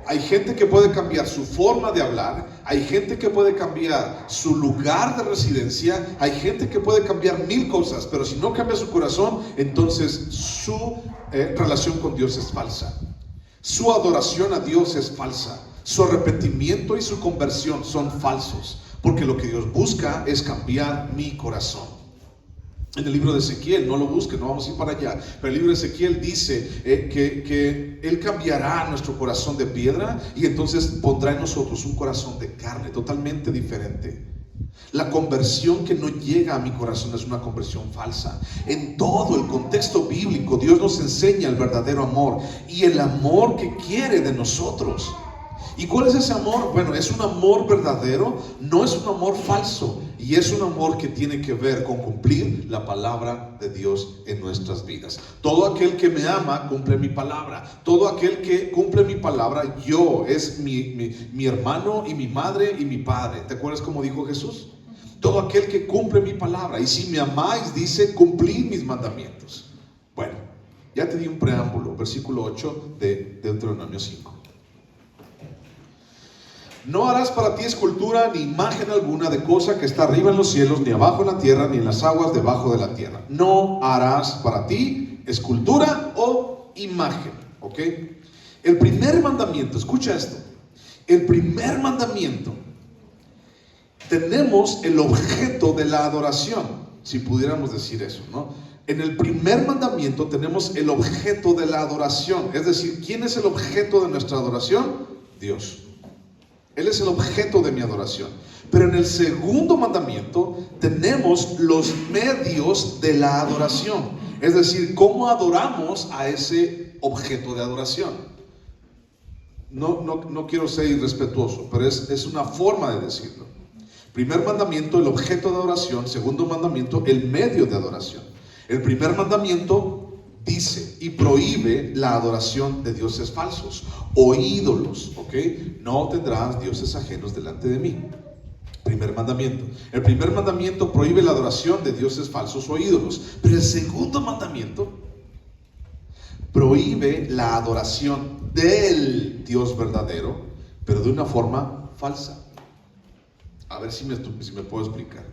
Speaker 1: hay gente que puede cambiar su forma de hablar, hay gente que puede cambiar su lugar de residencia, hay gente que puede cambiar mil cosas, pero si no cambia su corazón, entonces su relación con Dios es falsa. Su adoración a Dios es falsa. Su arrepentimiento y su conversión son falsos. Porque lo que Dios busca es cambiar mi corazón. En el libro de Ezequiel, no lo busquen, no vamos a ir para allá, pero el libro de Ezequiel dice que Él cambiará nuestro corazón de piedra y entonces pondrá en nosotros un corazón de carne totalmente diferente. La conversión que no llega a mi corazón es una conversión falsa. En todo el contexto bíblico, Dios nos enseña el verdadero amor y el amor que quiere de nosotros. ¿Y cuál es ese amor? Bueno, es un amor verdadero, no es un amor falso, y es un amor que tiene que ver con cumplir la palabra de Dios en nuestras vidas. Todo aquel que me ama cumple mi palabra. Todo aquel que cumple mi palabra, es mi hermano y mi madre y mi padre. ¿Te acuerdas cómo dijo Jesús? Todo aquel que cumple mi palabra. Y si me amáis, dice, cumplid mis mandamientos. Bueno, ya te di un preámbulo, versículo 8 de Deuteronomio 5. No harás para ti escultura ni imagen alguna de cosa que está arriba en los cielos, ni abajo en la tierra, ni en las aguas debajo de la tierra. No harás para ti escultura o imagen, ¿ok? El primer mandamiento, escucha esto. El primer mandamiento, tenemos el objeto de la adoración, si pudiéramos decir eso, ¿no? En el primer mandamiento tenemos el objeto de la adoración. Es decir, ¿quién es el objeto de nuestra adoración? Dios. Él es el objeto de mi adoración. Pero en el segundo mandamiento tenemos los medios de la adoración. Es decir, cómo adoramos a ese objeto de adoración. No quiero ser irrespetuoso, pero es una forma de decirlo. Primer mandamiento, el objeto de adoración. Segundo mandamiento, el medio de adoración. El primer mandamiento dice y prohíbe la adoración de dioses falsos o ídolos, ¿ok? No tendrás dioses ajenos delante de mí. Primer mandamiento. El primer mandamiento prohíbe la adoración de dioses falsos o ídolos. Pero el segundo mandamiento prohíbe la adoración del Dios verdadero, pero de una forma falsa. A ver si me puedo explicar.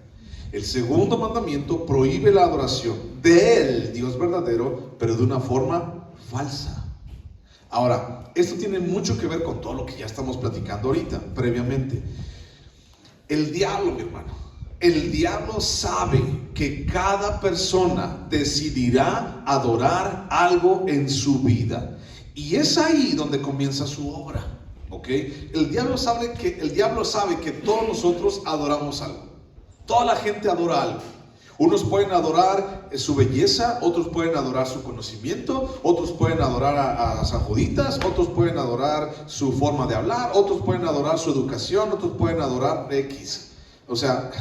Speaker 1: El segundo mandamiento prohíbe la adoración del Dios verdadero, pero de una forma falsa. Ahora, esto tiene mucho que ver con todo lo que ya estamos platicando ahorita, previamente. El diablo, mi hermano, el diablo sabe que cada persona decidirá adorar algo en su vida. Y es ahí donde comienza su obra, ¿ok? El diablo sabe que todos nosotros adoramos algo. Toda la gente adora algo. Unos pueden adorar su belleza, otros pueden adorar su conocimiento, otros pueden adorar a San Juditas, otros pueden adorar su forma de hablar, otros pueden adorar su educación, otros pueden adorar X. O sea,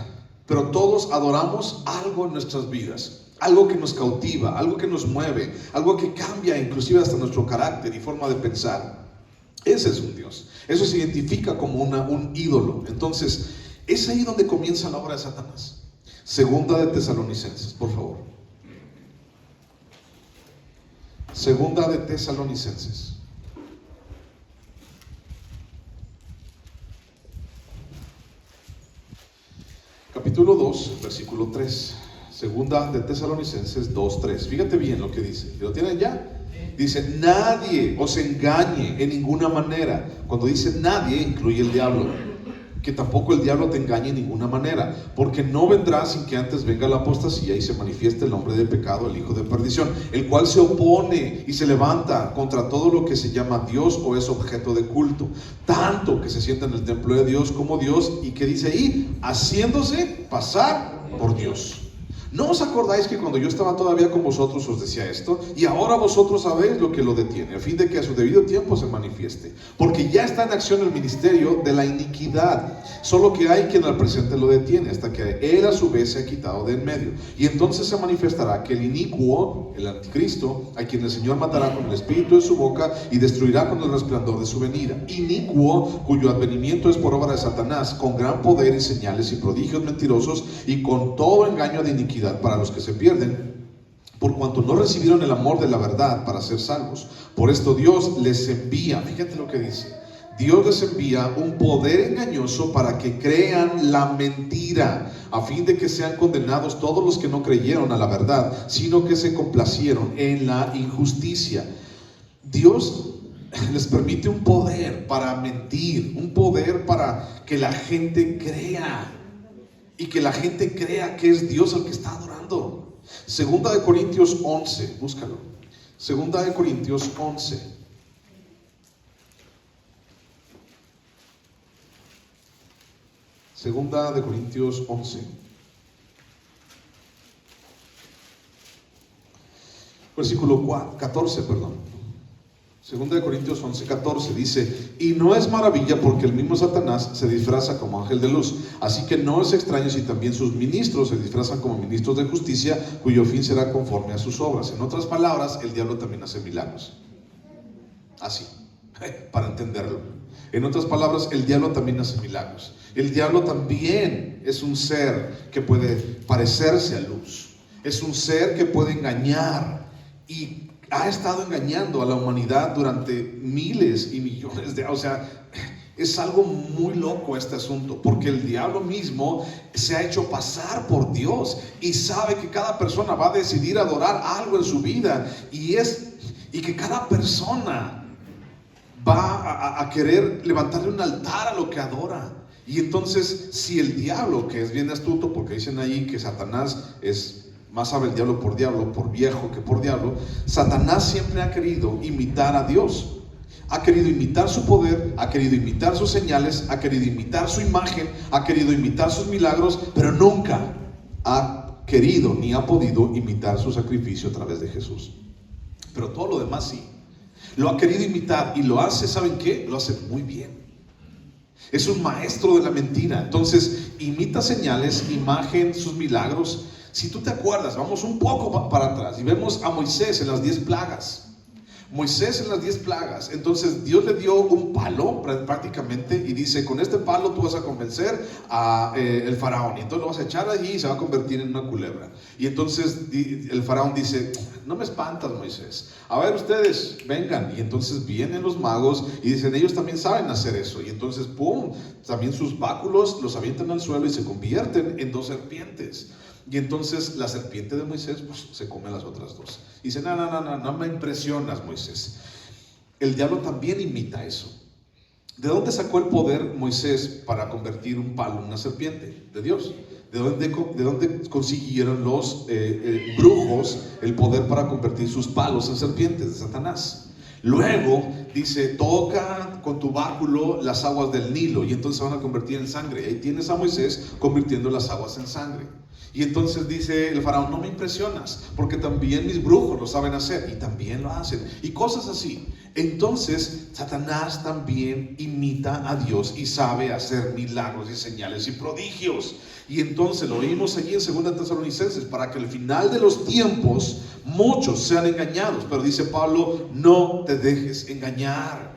Speaker 1: pero todos adoramos algo en nuestras vidas, algo que nos cautiva, algo que nos mueve, algo que cambia inclusive hasta nuestro carácter y forma de pensar. Ese es un Dios. Eso se identifica como un ídolo. Entonces, es ahí donde comienza la obra de Satanás. Segunda de Tesalonicenses, por favor. Segunda de Tesalonicenses. Capítulo 2, versículo 3. Segunda de Tesalonicenses 2:3. Fíjate bien lo que dice. ¿Lo tienen ya? Dice, nadie os engañe en ninguna manera. Cuando dice nadie, incluye el diablo. Que tampoco el diablo te engañe en ninguna manera, porque no vendrá sin que antes venga la apostasía y se manifieste el hombre de pecado, el hijo de perdición, el cual se opone y se levanta contra todo lo que se llama Dios o es objeto de culto, tanto que se sienta en el templo de Dios como Dios, y que dice ahí, haciéndose pasar por Dios. ¿No os acordáis que cuando yo estaba todavía con vosotros os decía esto? Y ahora vosotros sabéis lo que lo detiene, a fin de que a su debido tiempo se manifieste. Porque ya está en acción el ministerio de la iniquidad, solo que hay quien al presente lo detiene, hasta que él a su vez se ha quitado de en medio. Y entonces se manifestará que el inicuo, el anticristo, a quien el Señor matará con el espíritu de su boca y destruirá con el resplandor de su venida. Inicuo, cuyo advenimiento es por obra de Satanás, con gran poder y señales y prodigios mentirosos, y con todo engaño de iniquidad para los que se pierden, por cuanto no recibieron el amor de la verdad para ser salvos. Por esto Dios les envía, fíjate lo que dice, Dios les envía un poder engañoso para que crean la mentira, a fin de que sean condenados todos los que no creyeron a la verdad, sino que se complacieron en la injusticia. Dios les permite un poder para mentir, un poder para que la gente crea, y que la gente crea que es Dios el que está adorando. Segunda de Corintios 11, búscalo. Segunda de Corintios 11. Segunda de Corintios 11. Versículo 14, perdón. Segunda de Corintios 11:14 dice, y no es maravilla porque el mismo Satanás se disfraza como ángel de luz, así que no es extraño si también sus ministros se disfrazan como ministros de justicia, cuyo fin será conforme a sus obras. En otras palabras, el diablo también hace milagros. Así, para entenderlo. En otras palabras, el diablo también hace milagros. El diablo también es un ser que puede parecerse a luz. Es un ser que puede engañar y ha estado engañando a la humanidad durante miles y millones de años. O sea, es algo muy loco este asunto, porque el diablo mismo se ha hecho pasar por Dios y sabe que cada persona va a decidir adorar algo en su vida, y que cada persona va a querer levantarle un altar a lo que adora. Y entonces, si el diablo, que es bien astuto, porque dicen ahí que Satanás es más sabe el diablo por viejo que por diablo, Satanás siempre ha querido imitar a Dios. Ha querido imitar su poder, ha querido imitar sus señales, ha querido imitar su imagen, ha querido imitar sus milagros, pero nunca ha querido ni ha podido imitar su sacrificio a través de Jesús. Pero todo lo demás sí. Lo ha querido imitar y lo hace, ¿saben qué? Lo hace muy bien. Es un maestro de la mentira. Entonces, imita señales, imagen, sus milagros. Si tú te acuerdas, vamos un poco para atrás y vemos a Moisés en las 10 plagas. Moisés en las 10 plagas. Entonces Dios le dio un palo prácticamente y dice: con este palo tú vas a convencer a el faraón, y entonces lo vas a echar allí y se va a convertir en una culebra. Y entonces el faraón dice: no me espantas, Moisés, a ver, ustedes vengan. Y entonces vienen los magos y dicen: ellos también saben hacer eso. Y entonces pum, también sus báculos los avientan al suelo y se convierten en 2 serpientes. Y entonces la serpiente de Moisés pues, se come a las otras 2. Y dice: no me impresionas, Moisés. El diablo también imita eso. ¿De dónde sacó el poder Moisés para convertir un palo en una serpiente? De Dios. ¿De dónde consiguieron los brujos el poder para convertir sus palos en serpientes? De Satanás. Luego dice: toca con tu báculo las aguas del Nilo y entonces se van a convertir en sangre. Y ahí tienes a Moisés convirtiendo las aguas en sangre. Y entonces dice el faraón: no me impresionas, porque también mis brujos lo saben hacer, y también lo hacen, y cosas así. Entonces Satanás también imita a Dios y sabe hacer milagros y señales y prodigios. Y entonces lo vimos allí en 2 Tesalonicenses: para que al final de los tiempos muchos sean engañados. Pero dice Pablo: no te dejes engañar.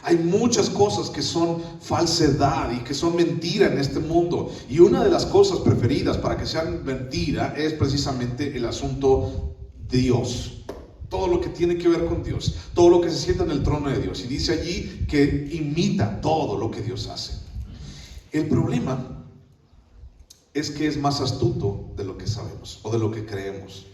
Speaker 1: Hay muchas cosas que son falsedad y que son mentira en este mundo. Y una de las cosas preferidas para que sean mentira es precisamente el asunto de Dios. Todo lo que tiene que ver con Dios, todo lo que se sienta en el trono de Dios. Y dice allí que imita todo lo que Dios hace. El problema es que es más astuto de lo que sabemos o de lo que creemos.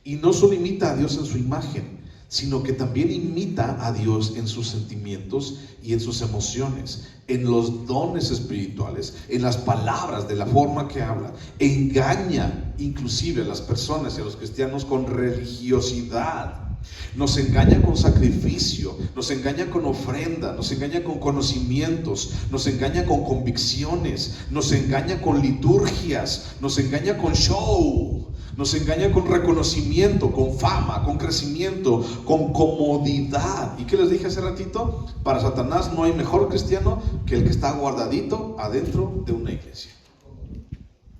Speaker 1: Y no solo imita a Dios en su imagen, sino que también imita a Dios en sus sentimientos y en sus emociones, en los dones espirituales, en las palabras, de la forma que habla. Engaña inclusive a las personas y a los cristianos con religiosidad. Nos engaña con sacrificio, nos engaña con ofrenda, nos engaña con conocimientos, nos engaña con convicciones, nos engaña con liturgias, nos engaña con show. Nos engaña con reconocimiento, con fama, con crecimiento, con comodidad. ¿Y qué les dije hace ratito? Para Satanás no hay mejor cristiano que el que está guardadito adentro de una iglesia.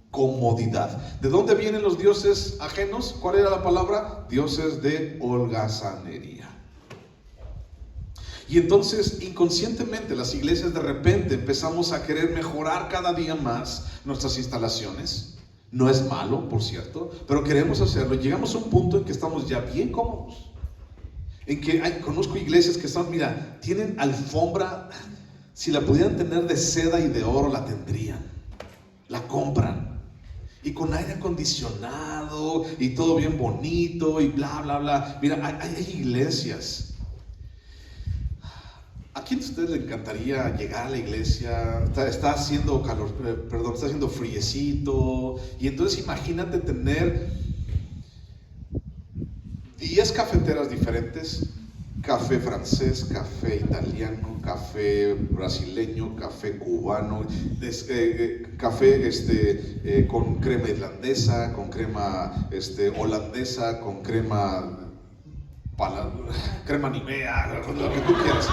Speaker 1: Comodidad. ¿De dónde vienen los dioses ajenos? ¿Cuál era la palabra? Dioses de holgazanería. Y entonces inconscientemente las iglesias de repente empezamos a querer mejorar cada día más nuestras instalaciones. No es malo, por cierto, pero queremos hacerlo. Llegamos a un punto en que estamos ya bien cómodos. En que conozco iglesias que están, mira, tienen alfombra. Si la pudieran tener de seda y de oro, la tendrían. La compran. Y con aire acondicionado y todo bien bonito y bla, bla, bla. Mira, hay iglesias. ¿A quién de ustedes le encantaría llegar a la iglesia? Está haciendo calor, está haciendo friecito. Y entonces imagínate tener 10 cafeteras diferentes: café francés, café italiano, café brasileño, café cubano, café con crema irlandesa, con crema holandesa, con crema Nivea, lo que tú quieras.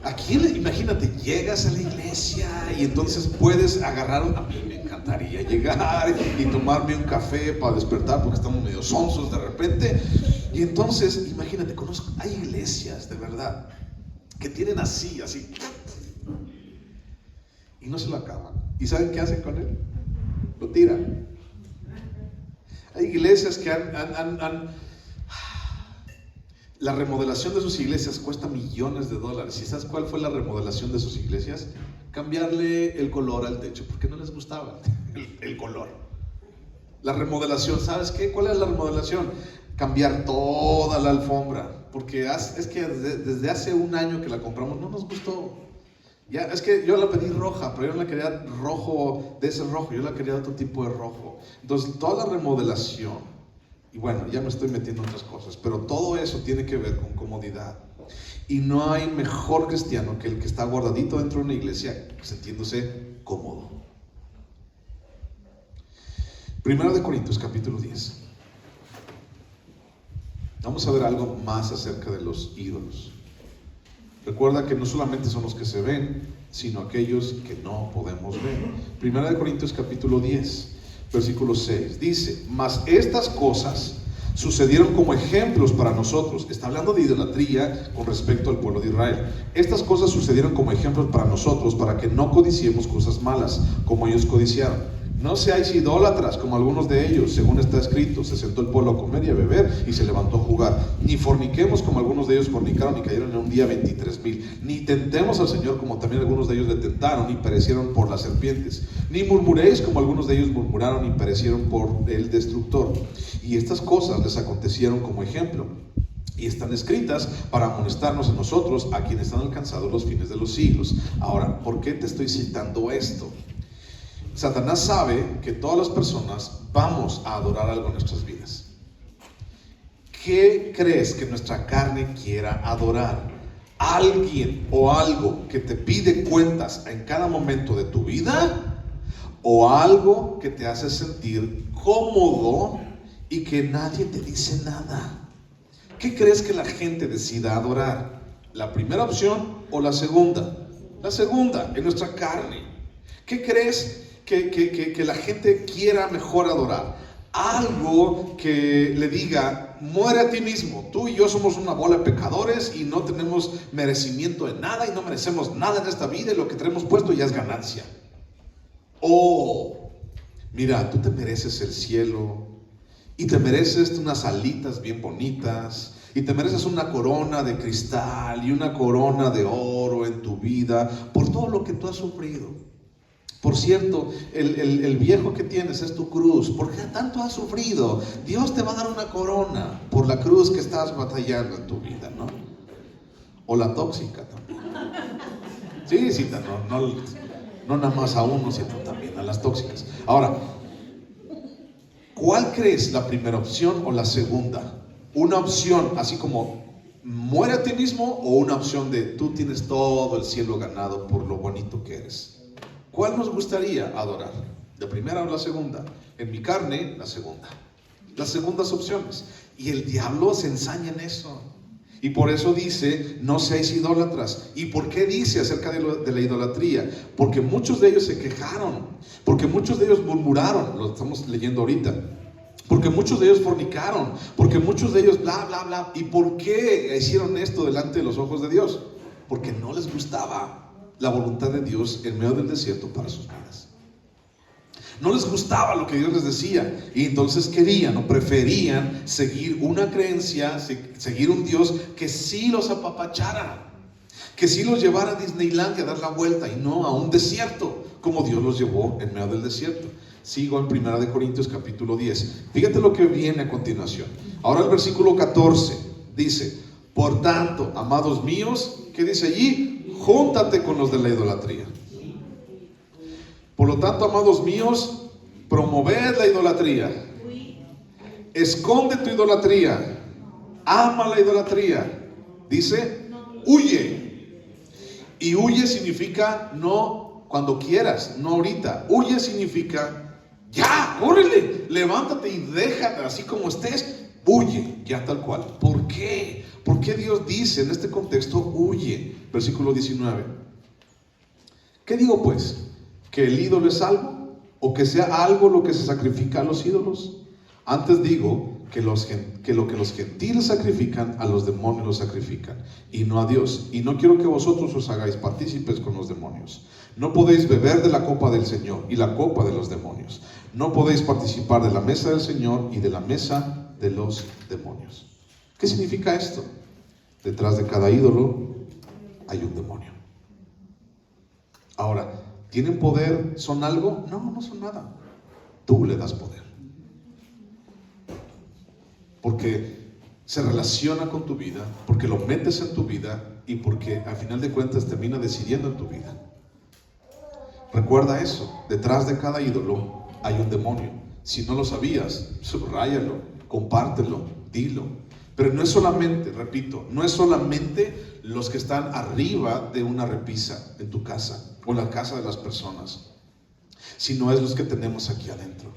Speaker 1: Aquí imagínate, llegas a la iglesia y entonces puedes agarrar a mí me encantaría llegar y tomarme un café para despertar porque estamos medio sonsos de repente. Y entonces, imagínate, hay iglesias de verdad que tienen así, y no se lo acaban. ¿Y saben qué hacen con él? Lo tiran. Hay iglesias que la remodelación de sus iglesias cuesta millones de dólares. ¿Y sabes cuál fue la remodelación de sus iglesias? Cambiarle el color al techo, porque no les gustaba el color. La remodelación, ¿sabes qué? ¿Cuál es la remodelación? Cambiar toda la alfombra, porque es que desde hace un año que la compramos no nos gustó. Ya, es que yo la pedí roja, pero yo no la quería rojo, de ese rojo, yo la quería de otro tipo de rojo. Entonces toda la remodelación, y bueno, ya me estoy metiendo en otras cosas, pero todo eso tiene que ver con comodidad. Y no hay mejor cristiano que el que está guardadito dentro de una iglesia, sintiéndose cómodo. 1 Corintios capítulo 10. Vamos a ver algo más acerca de los ídolos. Recuerda que no solamente son los que se ven, sino aquellos que no podemos ver. Primera de Corintios capítulo 10, versículo 6, dice: mas estas cosas sucedieron como ejemplos para nosotros. Está hablando de idolatría con respecto al pueblo de Israel. Estas cosas sucedieron como ejemplos para nosotros, para que no codiciemos cosas malas, como ellos codiciaron. No seáis idólatras como algunos de ellos, según está escrito: se sentó el pueblo a comer y a beber y se levantó a jugar. Ni forniquemos como algunos de ellos fornicaron y cayeron en un día 23,000. Ni tentemos al Señor como también algunos de ellos le tentaron y perecieron por las serpientes. Ni murmuréis como algunos de ellos murmuraron y perecieron por el destructor. Y estas cosas les acontecieron como ejemplo, y están escritas para amonestarnos a nosotros, a quienes han alcanzado los fines de los siglos. Ahora, ¿por qué te estoy citando esto? Satanás sabe que todas las personas vamos a adorar algo en nuestras vidas. ¿Qué crees que nuestra carne quiera adorar? ¿Alguien o algo que te pide cuentas en cada momento de tu vida? ¿O algo que te hace sentir cómodo y que nadie te dice nada? ¿Qué crees que la gente decida adorar? ¿La primera opción o la segunda? La segunda, en nuestra carne. ¿Qué crees que la gente quiera mejor adorar? Algo que le diga: muere a ti mismo, tú y yo somos una bola de pecadores y no tenemos merecimiento de nada y no merecemos nada en esta vida y lo que tenemos puesto ya es ganancia. O mira, tú te mereces el cielo y te mereces unas alitas bien bonitas y te mereces una corona de cristal y una corona de oro en tu vida por todo lo que tú has sufrido. Por cierto, el viejo que tienes es tu cruz. ¿Por qué tanto has sufrido? Dios te va a dar una corona por la cruz que estás batallando en tu vida, ¿no? O la tóxica también. Sí, no nada más a uno, sino también a las tóxicas. Ahora, ¿cuál crees, la primera opción o la segunda? Una opción así como muere a ti mismo, o una opción de tú tienes todo el cielo ganado por lo bonito que eres. ¿Cuál nos gustaría adorar? ¿La primera o la segunda? En mi carne, la segunda. Las segundas opciones. Y el diablo se ensaña en eso. Y por eso dice: no seáis idólatras. ¿Y por qué dice acerca de la idolatría? Porque muchos de ellos se quejaron. Porque muchos de ellos murmuraron. Lo estamos leyendo ahorita. Porque muchos de ellos fornicaron. Porque muchos de ellos bla, bla, bla. ¿Y por qué hicieron esto delante de los ojos de Dios? Porque no les gustaba la voluntad de Dios en medio del desierto para sus vidas. No les gustaba lo que Dios les decía, y entonces querían o preferían seguir una creencia, seguir un Dios que sí los apapachara, que sí los llevara a Disneylandia a dar la vuelta y no a un desierto, como Dios los llevó en medio del desierto. Sigo en 1 de Corintios capítulo 10. Fíjate lo que viene a continuación. Ahora el versículo 14 dice: por tanto, amados míos, ¿qué dice allí? Júntate con los de la idolatría. Por lo tanto, amados míos, promoved la idolatría. Esconde tu idolatría. Ama la idolatría. Dice: huye. Y huye significa no cuando quieras, no ahorita. Huye significa ya, córrele, levántate y déjate así como estés. Huye, ya tal cual. ¿Por qué? ¿Por qué Dios dice en este contexto huye? Versículo 19. ¿Qué digo pues? ¿Que el ídolo es algo? ¿O que sea algo lo que se sacrifica a los ídolos? Antes digo que lo que los gentiles sacrifican, a los demonios los sacrifican, y no a Dios. Y no quiero que vosotros os hagáis partícipes con los demonios. No podéis beber de la copa del Señor y la copa de los demonios. No podéis participar de la mesa del Señor y de la mesa de los demonios. ¿Qué significa esto? Detrás de cada ídolo hay un demonio. Ahora, ¿tienen poder? ¿Son algo? No, no son nada. Tú le das poder. Porque se relaciona con tu vida, porque lo metes en tu vida y porque al final de cuentas termina decidiendo en tu vida. Recuerda eso, detrás de cada ídolo hay un demonio. Si no lo sabías, subráyalo, compártelo, dilo. Pero no es solamente, repito, no es solamente los que están arriba de una repisa en tu casa o en la casa de las personas, sino es los que tenemos aquí adentro.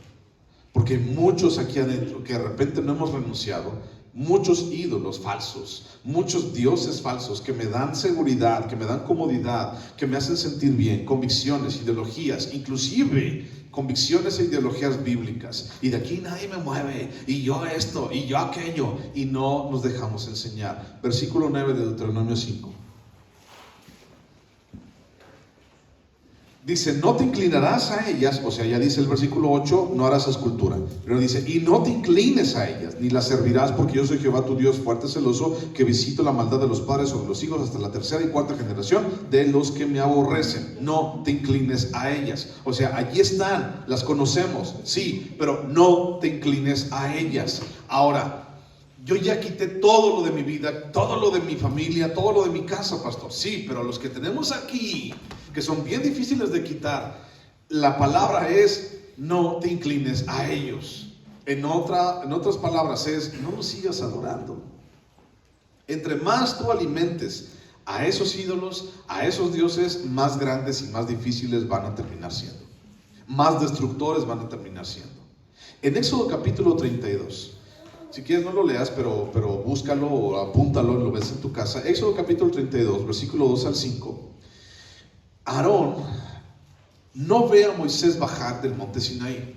Speaker 1: Porque hay muchos aquí adentro que de repente no hemos renunciado, muchos ídolos falsos, muchos dioses falsos que me dan seguridad, que me dan comodidad, que me hacen sentir bien, convicciones, ideologías, inclusive convicciones e ideologías bíblicas. Y de aquí nadie me mueve, y yo esto, y yo aquello, y no nos dejamos enseñar. Versículo 9 de Deuteronomio 5. Dice, no te inclinarás a ellas, o sea, ya dice el versículo 8, no harás escultura. Pero dice, y no te inclines a ellas, ni las servirás, porque yo soy Jehová tu Dios, fuerte, celoso, que visito la maldad de los padres sobre los hijos hasta la tercera y cuarta generación de los que me aborrecen. No te inclines a ellas. O sea, allí están, las conocemos, sí, pero no te inclines a ellas. Ahora, yo ya quité todo lo de mi vida, todo lo de mi familia, todo lo de mi casa, pastor. Sí, pero los que tenemos aquí, que son bien difíciles de quitar, la palabra es, no te inclines a ellos. En otras palabras es, no los sigas adorando. Entre más tú alimentes a esos ídolos, a esos dioses, más grandes y más difíciles van a terminar siendo. Más destructores van a terminar siendo. En Éxodo capítulo 32, si quieres no lo leas, pero búscalo o apúntalo, lo ves en tu casa. Éxodo capítulo 32, versículo 2 al 5. Aarón no ve a Moisés bajar del monte Sinaí.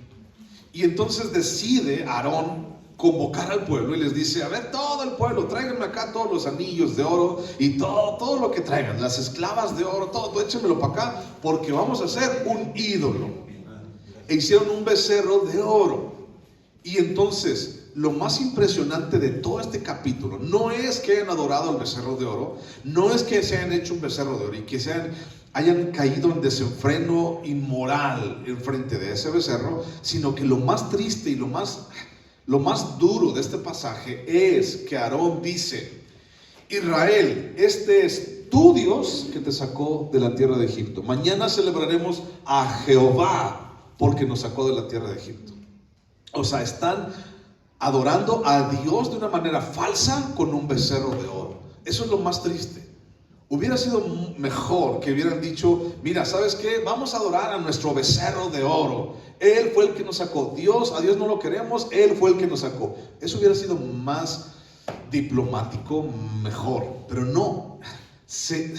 Speaker 1: Y entonces decide Aarón convocar al pueblo y les dice, a ver, todo el pueblo, tráiganme acá todos los anillos de oro y todo lo que traigan, las esclavas de oro, todo échenmelo para acá, porque vamos a hacer un ídolo. E hicieron un becerro de oro. Y entonces, lo más impresionante de todo este capítulo no es que hayan adorado al becerro de oro, no es que se hayan hecho un becerro de oro y que hayan caído en desenfreno inmoral en frente de ese becerro, sino que lo más triste y lo más duro de este pasaje es que Aarón dice, Israel, este es tu Dios que te sacó de la tierra de Egipto. Mañana celebraremos a Jehová porque nos sacó de la tierra de Egipto. O sea, están adorando a Dios de una manera falsa con un becerro de oro. Eso es lo más triste. Hubiera sido mejor que hubieran dicho, mira, ¿sabes qué? Vamos a adorar a nuestro becerro de oro. Él fue el que nos sacó. A Dios no lo queremos, Él fue el que nos sacó. Eso hubiera sido más diplomático, mejor. Pero no, se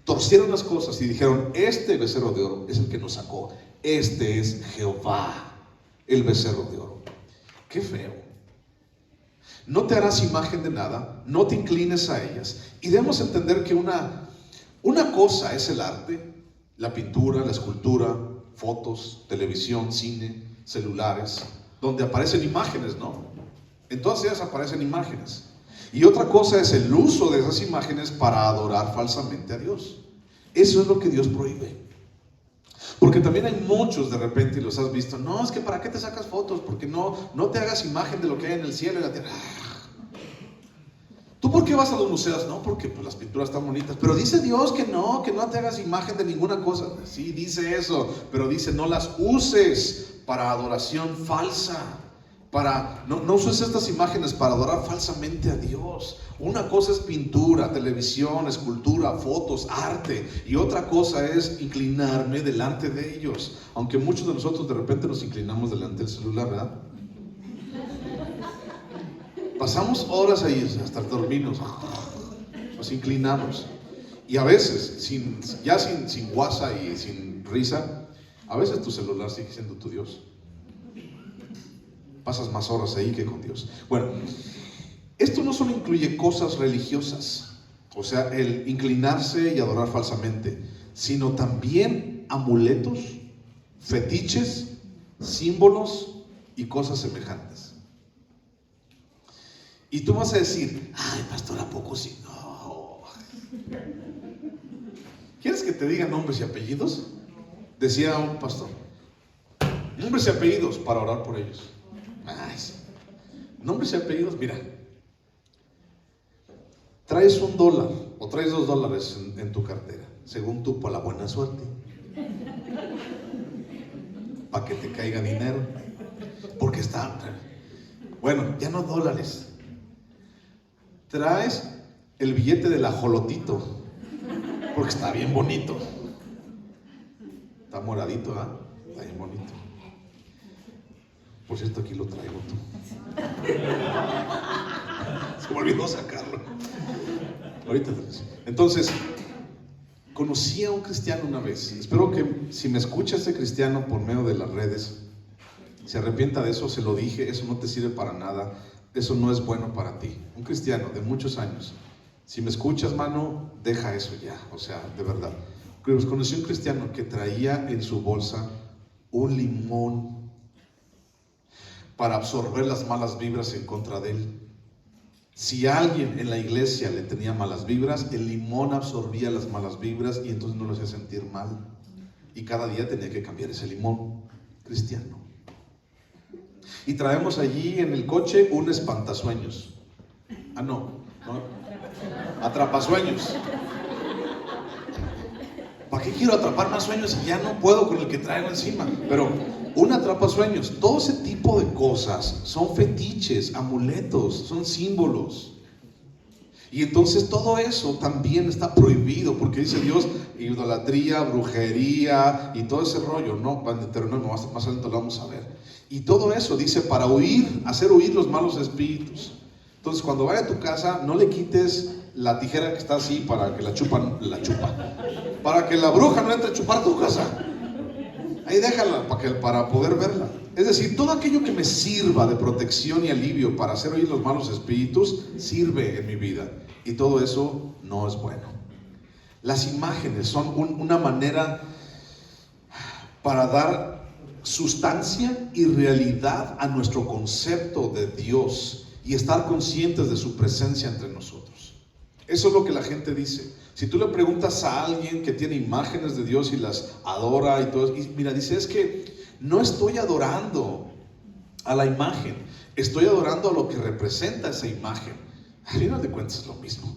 Speaker 1: torcieron las cosas y dijeron, este becerro de oro es el que nos sacó. Este es Jehová, el becerro de oro. Qué feo. No te harás imagen de nada, no te inclines a ellas. Y debemos entender que una cosa es el arte, la pintura, la escultura, fotos, televisión, cine, celulares, donde aparecen imágenes, ¿no? En todas ellas aparecen imágenes. Y otra cosa es el uso de esas imágenes para adorar falsamente a Dios. Eso es lo que Dios prohíbe. Porque también hay muchos de repente, y los has visto, no, es que ¿para qué te sacas fotos? Porque no te hagas imagen de lo que hay en el cielo y la tierra. ¿Tú por qué vas a los museos? No, porque pues, las pinturas están bonitas. Pero dice Dios que no te hagas imagen de ninguna cosa. Sí, dice eso, pero dice no las uses para adoración falsa. No uses estas imágenes para adorar falsamente a Dios. Una cosa es pintura, televisión, escultura, fotos, arte, y otra cosa es inclinarme delante de ellos. Aunque muchos de nosotros de repente nos inclinamos delante del celular, ¿verdad? Pasamos horas ahí hasta dormirnos, nos inclinamos. Y a veces, sin guasa y sin risa, a veces tu celular sigue siendo tu Dios. Pasas más horas ahí que con Dios. Bueno, esto no solo incluye cosas religiosas, o sea, el inclinarse y adorar falsamente, sino también amuletos, fetiches, símbolos y cosas semejantes. Y tú vas a decir, ay, pastor, ¿a poco sí? No. ¿Quieres que te diga nombres y apellidos? Decía un pastor, nombres y apellidos para orar por ellos. Ay, sí. Nombres y apellidos, mira, traes $1 o traes $2 en tu cartera, según tú, por la buena suerte, para que te caiga dinero, porque está, bueno, ya no dólares, traes el billete del ajolotito, porque está bien bonito, está moradito, ¿eh? Está bien bonito. Por cierto, aquí lo traigo tú. Se me olvidó sacarlo. Ahorita te lo digo. Entonces, conocí a un cristiano una vez. Espero que si me escucha este cristiano por medio de las redes, se arrepienta de eso. Se lo dije, eso no te sirve para nada, eso no es bueno para ti. Un cristiano de muchos años. Si me escuchas, mano, deja eso ya, o sea, de verdad. Conocí a un cristiano que traía en su bolsa un limón para absorber las malas vibras en contra de él. Si alguien en la iglesia le tenía malas vibras, el limón absorbía las malas vibras y entonces no lo hacía sentir mal. Y cada día tenía que cambiar ese limón. Cristiano. Y traemos allí en el coche un espantasueños. No. Atrapasueños. ¿Para qué quiero atrapar más sueños si ya no puedo con el que traigo encima? Pero un atrapasueños, todo ese tipo de cosas son fetiches, amuletos, son símbolos. Y entonces todo eso también está prohibido, porque dice Dios, idolatría, brujería y todo ese rollo, ¿no? En Deuteronomio, más adelante lo vamos a ver. Y todo eso dice para hacer huir los malos espíritus. Entonces cuando vaya a tu casa, no le quites la tijera que está así para que la chupa, para que la bruja no entre a chupar tu casa. Ahí déjala para poder verla. Es decir, todo aquello que me sirva de protección y alivio para hacer huir los malos espíritus, sirve en mi vida. Y todo eso no es bueno. Las imágenes son una manera para dar sustancia y realidad a nuestro concepto de Dios y estar conscientes de su presencia entre nosotros. Eso es lo que la gente dice. Si tú le preguntas a alguien que tiene imágenes de Dios y las adora y todo, y mira, dice, es que no estoy adorando a la imagen, estoy adorando a lo que representa esa imagen. Al final de cuentas es lo mismo.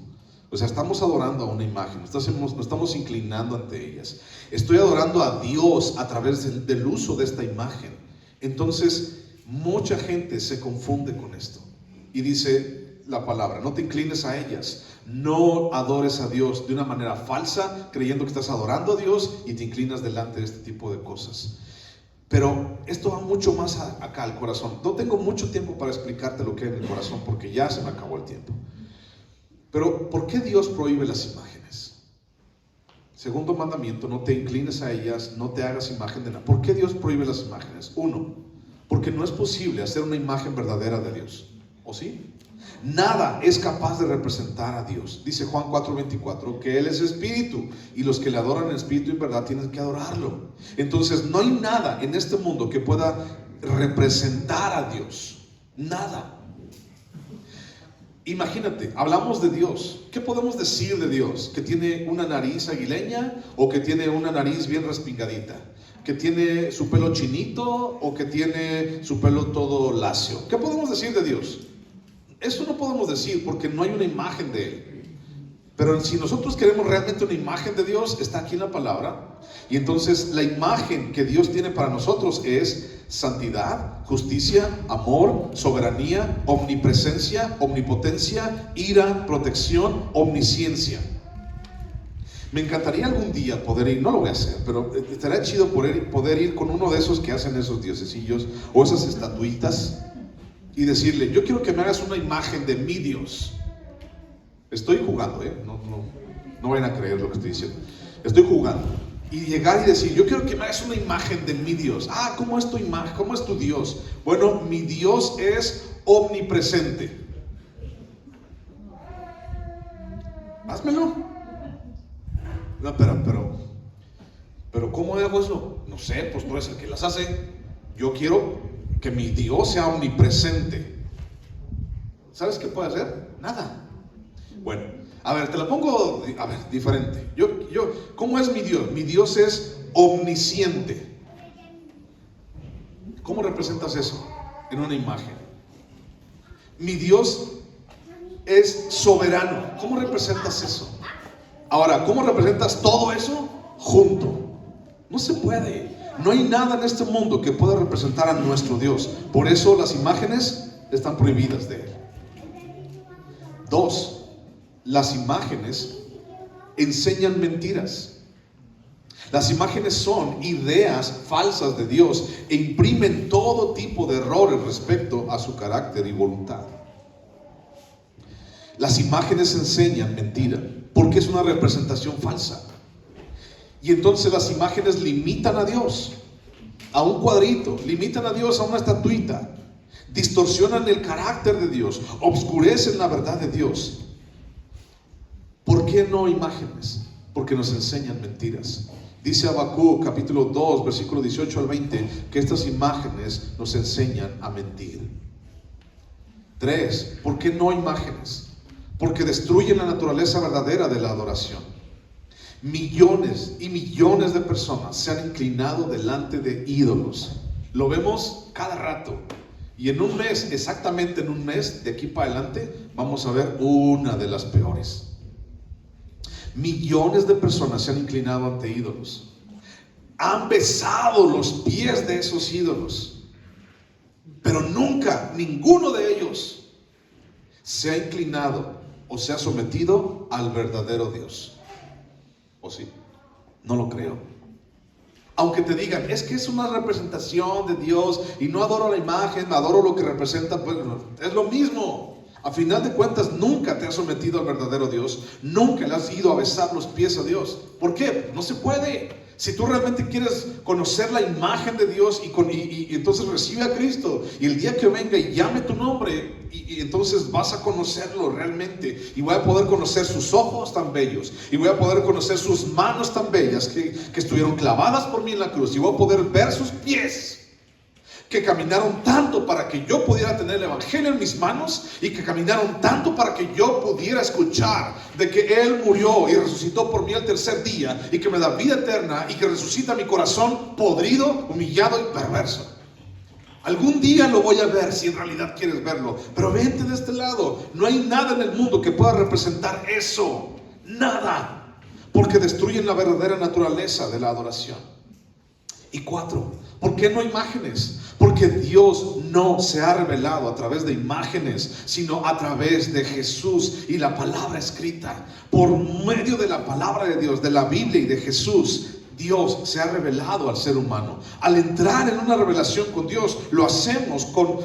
Speaker 1: O sea, estamos adorando a una imagen, nos estamos inclinando ante ellas. Estoy adorando a Dios a través del uso de esta imagen. Entonces, mucha gente se confunde con esto. Y dice la palabra, no te inclines a ellas, no adores a Dios de una manera falsa, creyendo que estás adorando a Dios y te inclinas delante de este tipo de cosas. Pero esto va mucho más acá al corazón. No tengo mucho tiempo para explicarte lo que hay en el corazón, porque ya se me acabó el tiempo. Pero, ¿por qué Dios prohíbe las imágenes? Segundo mandamiento, no te inclines a ellas, no te hagas imagen de nada. ¿Por qué Dios prohíbe las imágenes? Uno, porque no es posible hacer una imagen verdadera de Dios. ¿O sí? Nada es capaz de representar a Dios. Dice Juan 4:24 que Él es espíritu y los que le adoran en espíritu y en verdad tienen que adorarlo. Entonces no hay nada en este mundo que pueda representar a Dios. Nada. Imagínate, hablamos de Dios. ¿Qué podemos decir de Dios? ¿Que tiene una nariz aguileña o que tiene una nariz bien respingadita? ¿Que tiene su pelo chinito o que tiene su pelo todo lacio? ¿Qué podemos decir de Dios? Eso no podemos decir porque no hay una imagen de Él. Pero si nosotros queremos realmente una imagen de Dios, está aquí en la palabra. Y entonces la imagen que Dios tiene para nosotros es santidad, justicia, amor, soberanía, omnipresencia, omnipotencia, ira, protección, omnisciencia. Me encantaría algún día poder ir, no lo voy a hacer, pero estaría chido poder ir con uno de esos que hacen esos diosecillos o esas estatuitas y decirle, yo quiero que me hagas una imagen de mi Dios. Estoy jugando, no vayan a creer lo que estoy diciendo. Estoy jugando. Y llegar y decir, yo quiero que me hagas una imagen de mi Dios. ¿Cómo es tu imagen? ¿Cómo es tu Dios? Bueno, mi Dios es omnipresente. Házmelo. No, pero ¿cómo hago eso? No sé, pues tú eres el que las hace. Yo quiero que mi Dios sea omnipresente. ¿Sabes qué puede hacer? Nada. Bueno, a ver, te la pongo, diferente. ¿Cómo es mi Dios? Mi Dios es omnisciente. ¿Cómo representas eso en una imagen? Mi Dios es soberano. ¿Cómo representas eso? Ahora, ¿cómo representas todo eso junto? No se puede. No hay nada en este mundo que pueda representar a nuestro Dios. Por eso las imágenes están prohibidas de Él. 2. Las imágenes enseñan mentiras. Las imágenes son ideas falsas de Dios e imprimen todo tipo de errores respecto a su carácter y voluntad. Las imágenes enseñan mentira, porque es una representación falsa. Y entonces las imágenes limitan a Dios a un cuadrito, limitan a Dios a una estatuita, distorsionan el carácter de Dios, obscurecen la verdad de Dios. ¿Por qué no imágenes? Porque nos enseñan mentiras. Dice Habacuc capítulo 2, versículo 18 al 20, que estas imágenes nos enseñan a mentir. 3. ¿Por qué no imágenes? Porque destruyen la naturaleza verdadera de la adoración. Millones y millones de personas se han inclinado delante de ídolos. Lo vemos cada rato. Y en un mes, exactamente en un mes, de aquí para adelante, vamos a ver una de las peores. Millones de personas se han inclinado ante ídolos. Han besado los pies de esos ídolos. Pero nunca, ninguno de ellos se ha inclinado o se ha sometido al verdadero Dios. ¿O sí? No lo creo. Aunque te digan, es que es una representación de Dios y no adoro la imagen, adoro lo que representa, pues es lo mismo. A final de cuentas, nunca te has sometido al verdadero Dios, nunca le has ido a besar los pies a Dios. ¿Por qué? No se puede. Si tú realmente quieres conocer la imagen de Dios y entonces recibe a Cristo, y el día que venga y llame tu nombre, y entonces vas a conocerlo realmente, y voy a poder conocer sus ojos tan bellos, y voy a poder conocer sus manos tan bellas que estuvieron clavadas por mí en la cruz, y voy a poder ver sus pies que caminaron tanto para que yo pudiera tener el evangelio en mis manos, y que caminaron tanto para que yo pudiera escuchar de que Él murió y resucitó por mí al tercer día, y que me da vida eterna, y que resucita mi corazón podrido, humillado y perverso. Algún día lo voy a ver, si en realidad quieres verlo, pero vente de este lado. No hay nada en el mundo que pueda representar eso, nada, porque destruyen la verdadera naturaleza de la adoración. Y 4, ¿por qué no imágenes? Porque Dios no se ha revelado a través de imágenes, sino a través de Jesús y la palabra escrita. Por medio de la palabra de Dios, de la Biblia y de Jesús, Dios se ha revelado al ser humano. Al entrar en una revelación con Dios, lo hacemos con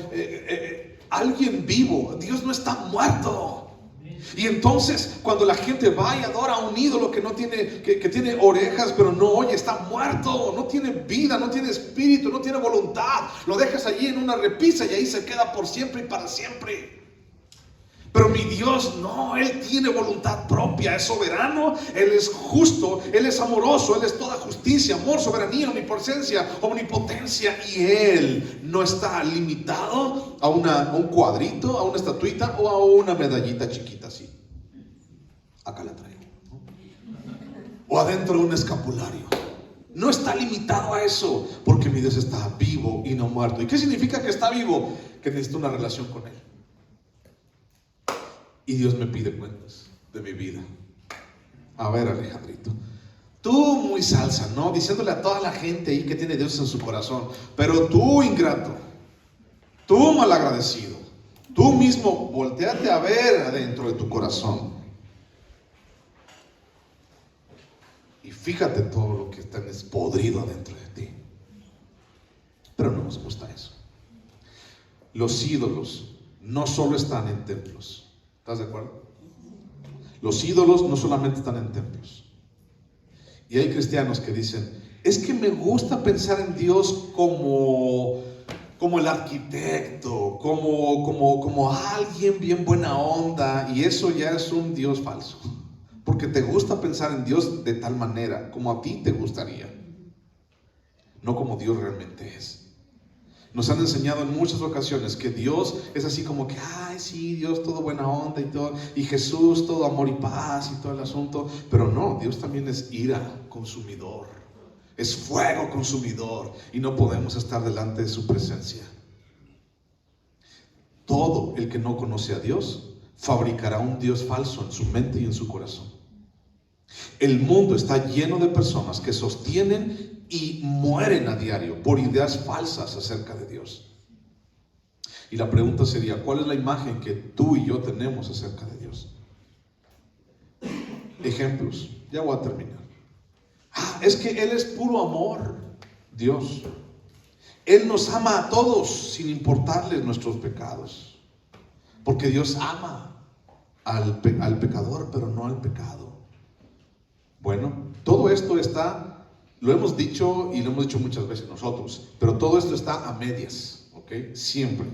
Speaker 1: alguien vivo. Dios no está muerto. Y entonces cuando la gente va y adora a un ídolo que no tiene, que tiene orejas pero no oye, está muerto, no tiene vida, no tiene espíritu, no tiene voluntad, lo dejas allí en una repisa y ahí se queda por siempre y para siempre. Pero mi Dios no, Él tiene voluntad propia, es soberano, Él es justo, Él es amoroso, Él es toda justicia, amor, soberanía, omnipotencia, y Él no está limitado a un cuadrito, a una estatuita o a una medallita chiquita así. Acá la traigo, ¿no? O adentro de un escapulario. No está limitado a eso, porque mi Dios está vivo y no muerto. ¿Y qué significa que está vivo? Que necesito una relación con Él. Y Dios me pide cuentas de mi vida. A ver, Alejandrito, tú muy salsa, ¿no? Diciéndole a toda la gente ahí que tiene Dios en su corazón. Pero tú, ingrato, tú malagradecido, tú mismo volteate a ver adentro de tu corazón. Y fíjate todo lo que está podrido adentro de ti. Pero no nos gusta eso. Los ídolos no solo están en templos. ¿Estás de acuerdo? Los ídolos no solamente están en templos. Y hay cristianos que dicen, es que me gusta pensar en Dios como el arquitecto, como alguien bien buena onda, y eso ya es un Dios falso. Porque te gusta pensar en Dios de tal manera, como a ti te gustaría, no como Dios realmente es. Nos han enseñado en muchas ocasiones que Dios es así como que, ay sí, Dios todo buena onda y todo, y Jesús todo amor y paz y todo el asunto. Pero no, Dios también es ira consumidor, es fuego consumidor, y no podemos estar delante de su presencia. Todo el que no conoce a Dios fabricará un Dios falso en su mente y en su corazón. El mundo está lleno de personas que sostienen y mueren a diario por ideas falsas acerca de Dios. Y la pregunta sería, ¿cuál es la imagen que tú y yo tenemos acerca de Dios? Ejemplos, ya voy a terminar. Es que Él es puro amor, Dios. Él nos ama a todos sin importarles nuestros pecados, porque Dios ama al pecador, pero no al pecado. Bueno, todo esto está, lo hemos dicho y lo hemos dicho muchas veces nosotros, pero todo esto está a medias, ¿ok? Siempre.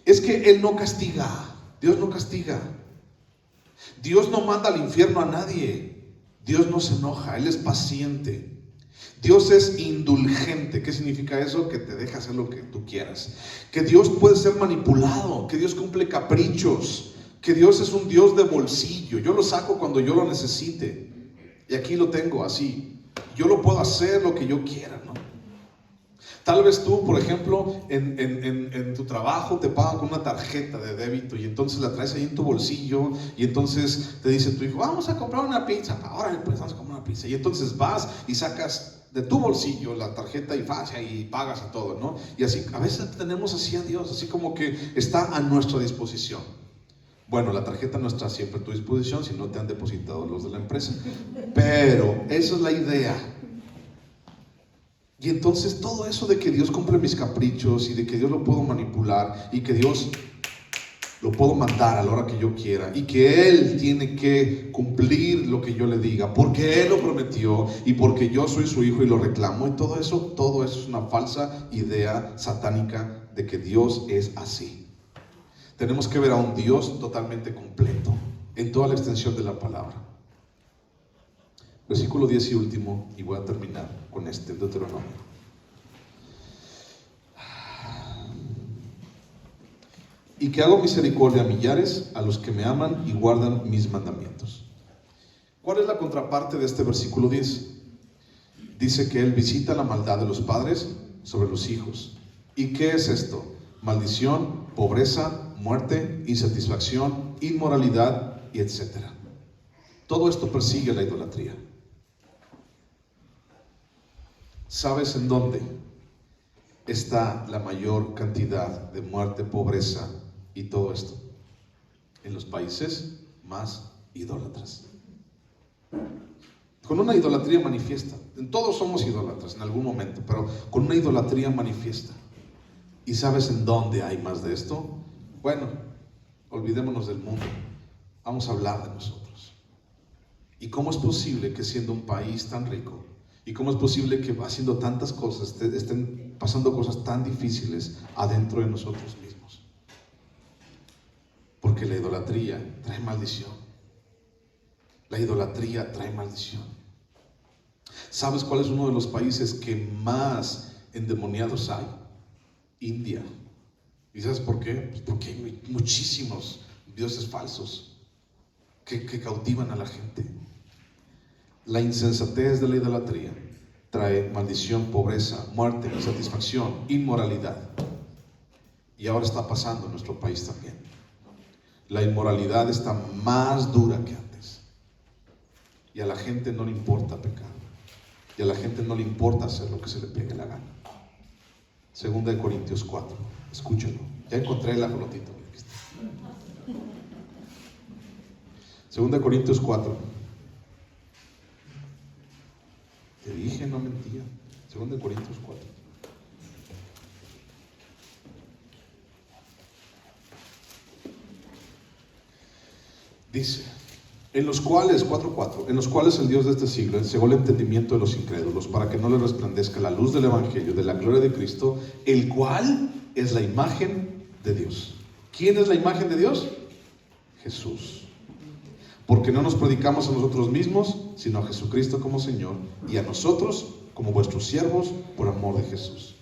Speaker 1: Es que Él no castiga, Dios no castiga. Dios no manda al infierno a nadie. Dios no se enoja, Él es paciente. Dios es indulgente. ¿Qué significa eso? Que te deja hacer lo que tú quieras. Que Dios puede ser manipulado, que Dios cumple caprichos, que Dios es un Dios de bolsillo. Yo lo saco cuando yo lo necesite. Y aquí lo tengo así. Yo lo puedo hacer lo que yo quiera, ¿no? Tal vez tú, por ejemplo, en tu trabajo te pagan con una tarjeta de débito y entonces la traes ahí en tu bolsillo y entonces te dice tu hijo, vamos a comprar una pizza. Ahora pues vamos a comprar una pizza. Y entonces vas y sacas de tu bolsillo la tarjeta y pagas a todo, ¿no? Y así, a veces tenemos así a Dios, así como que está a nuestra disposición. Bueno, la tarjeta no está siempre a tu disposición si no te han depositado los de la empresa. Pero esa es la idea. Y entonces todo eso de que Dios cumple mis caprichos y de que Dios lo puedo manipular y que Dios lo puedo mandar a la hora que yo quiera y que Él tiene que cumplir lo que yo le diga porque Él lo prometió y porque yo soy su hijo y lo reclamo, y todo eso es una falsa idea satánica de que Dios es así. Tenemos que ver a un Dios totalmente completo en toda la extensión de la palabra. Versículo 10 y último, y voy a terminar con este Deuteronomio. Y que hago misericordia a millares, a los que me aman y guardan mis mandamientos. ¿Cuál es la contraparte de este versículo 10? Dice que Él visita la maldad de los padres sobre los hijos. ¿Y qué es esto? Maldición, pobreza, muerte, insatisfacción, inmoralidad y etcétera. Todo esto persigue la idolatría. ¿Sabes en dónde está la mayor cantidad de muerte, pobreza y todo esto? En los países más idólatras. Con una idolatría manifiesta. Todos somos idólatras en algún momento, pero con una idolatría manifiesta. ¿Y sabes en dónde hay más de esto? Bueno, olvidémonos del mundo. Vamos a hablar de nosotros. ¿Y cómo es posible que siendo un país tan rico, y cómo es posible que haciendo tantas cosas estén pasando cosas tan difíciles adentro de nosotros mismos? Porque la idolatría trae maldición. La idolatría trae maldición. ¿Sabes cuál es uno de los países que más endemoniados hay? India. ¿Y sabes por qué? Pues porque hay muchísimos dioses falsos que cautivan a la gente. La insensatez de la idolatría trae maldición, pobreza, muerte, insatisfacción, inmoralidad. Y ahora está pasando en nuestro país también. La inmoralidad está más dura que antes. Y a la gente no le importa pecar. Y a la gente no le importa hacer lo que se le pegue la gana. Segunda de Corintios 4. Escúchalo. Ya encontré el ajolotito. Segunda de Corintios 4. Te dije, no mentía. Segunda de Corintios 4. Dice, en los cuales, 4:4, en los cuales el Dios de este siglo cegó el entendimiento de los incrédulos para que no les resplandezca la luz del Evangelio de la gloria de Cristo, el cual es la imagen de Dios. ¿Quién es la imagen de Dios? Jesús. Porque no nos predicamos a nosotros mismos, sino a Jesucristo como Señor, y a nosotros como vuestros siervos por amor de Jesús.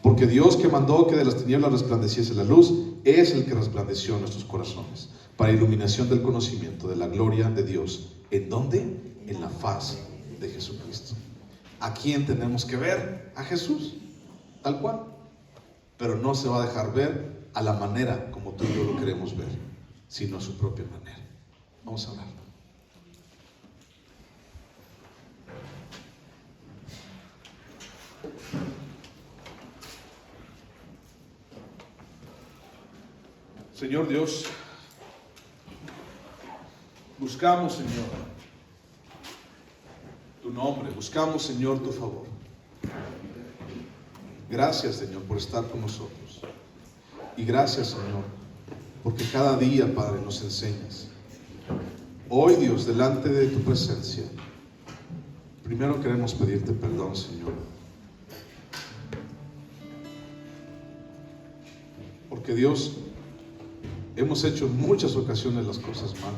Speaker 1: Porque Dios, que mandó que de las tinieblas resplandeciese la luz, es el que resplandeció en nuestros corazones, para iluminación del conocimiento de la gloria de Dios. ¿En dónde? En la faz de Jesucristo. ¿A quién tenemos que ver? A Jesús, tal cual. Pero no se va a dejar ver a la manera como tú y yo lo queremos ver, sino a su propia manera. Vamos a hablar. Señor Dios, buscamos, Señor, tu nombre, buscamos, Señor, tu favor. Gracias, Señor, por estar con nosotros. Y gracias, Señor, porque cada día, Padre, nos enseñas. Hoy, Dios, delante de tu presencia, primero queremos pedirte perdón, Señor, porque Dios, hemos hecho en muchas ocasiones las cosas mal.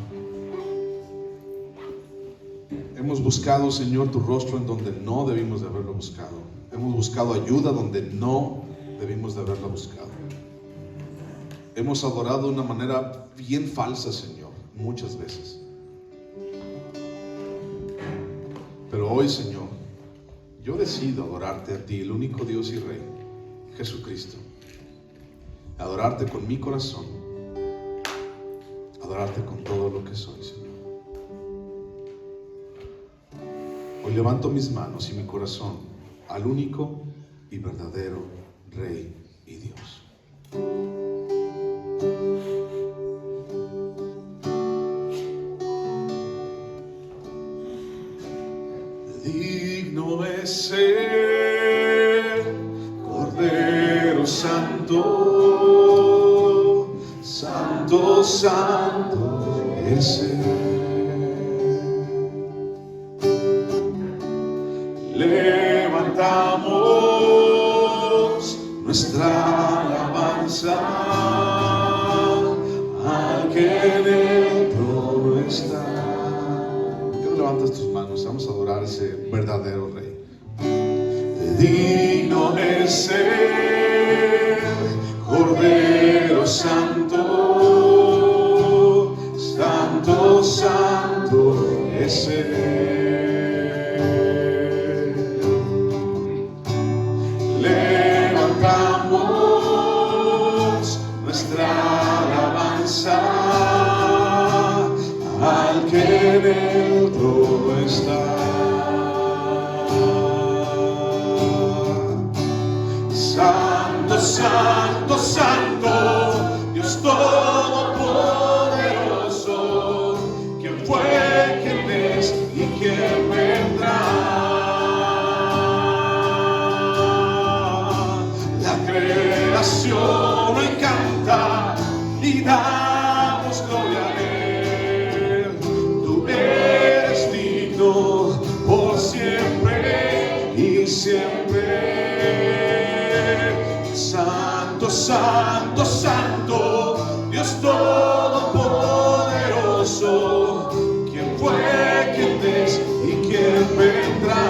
Speaker 1: Hemos buscado, Señor, tu rostro en donde no debimos de haberlo buscado. Hemos buscado ayuda donde no debimos de haberla buscado. Hemos adorado de una manera bien falsa, Señor, muchas veces. Pero hoy, Señor, yo decido adorarte a ti, el único Dios y Rey, Jesucristo. Adorarte con mi corazón, adorarte con todo lo que soy, Señor. Hoy levanto mis manos y mi corazón al único y verdadero Rey y Dios. Digno es ser Cordero Santo, Santo, Santo es Él. Levantamos nuestra alabanza al que en el trono está. ¿Por qué no levantas tus manos? Vamos a adorar a ese verdadero Rey. Digno es ser Cordero Santo, Santo, Santo es Él. Levantamos nuestra alabanza al que en el trono está. Santo, Santo, Santo, Dios Todopoderoso, ¿quién fue, quién es y quién vendrá? La creación hoy canta y damos gloria a Él. Tú eres digno por siempre y siempre. Santo, Santo, Santo, Dios Todopoderoso, ¿quién fue, quién es y quién vendrá?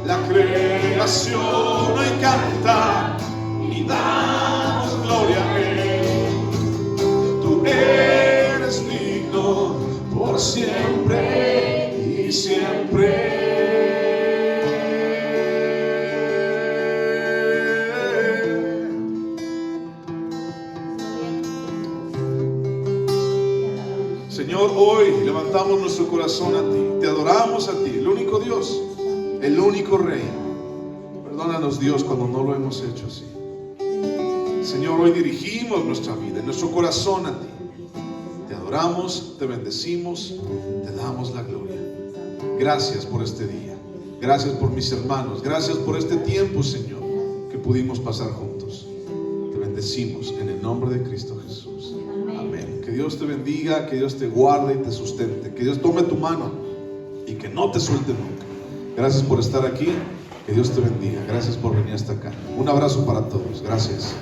Speaker 1: La creación hoy canta y damos gloria a Él. Tú eres digno por siempre y siempre. Señor, hoy levantamos nuestro corazón a ti, te adoramos a ti, el único Dios, el único Rey. Perdónanos, Dios, cuando no lo hemos hecho así. Señor, hoy dirigimos nuestra vida, nuestro corazón a ti. Te adoramos, te bendecimos, te damos la gloria. Gracias por este día, gracias por mis hermanos, gracias por este tiempo, Señor, que pudimos pasar juntos. Te bendecimos en el nombre de Cristo Jesús. Amén. Que Dios te bendiga, que Dios te guarde y te sustente, que Dios tome tu mano y que no te suelte nunca. Gracias por estar aquí, que Dios te bendiga, gracias por venir hasta acá. Un abrazo para todos, gracias.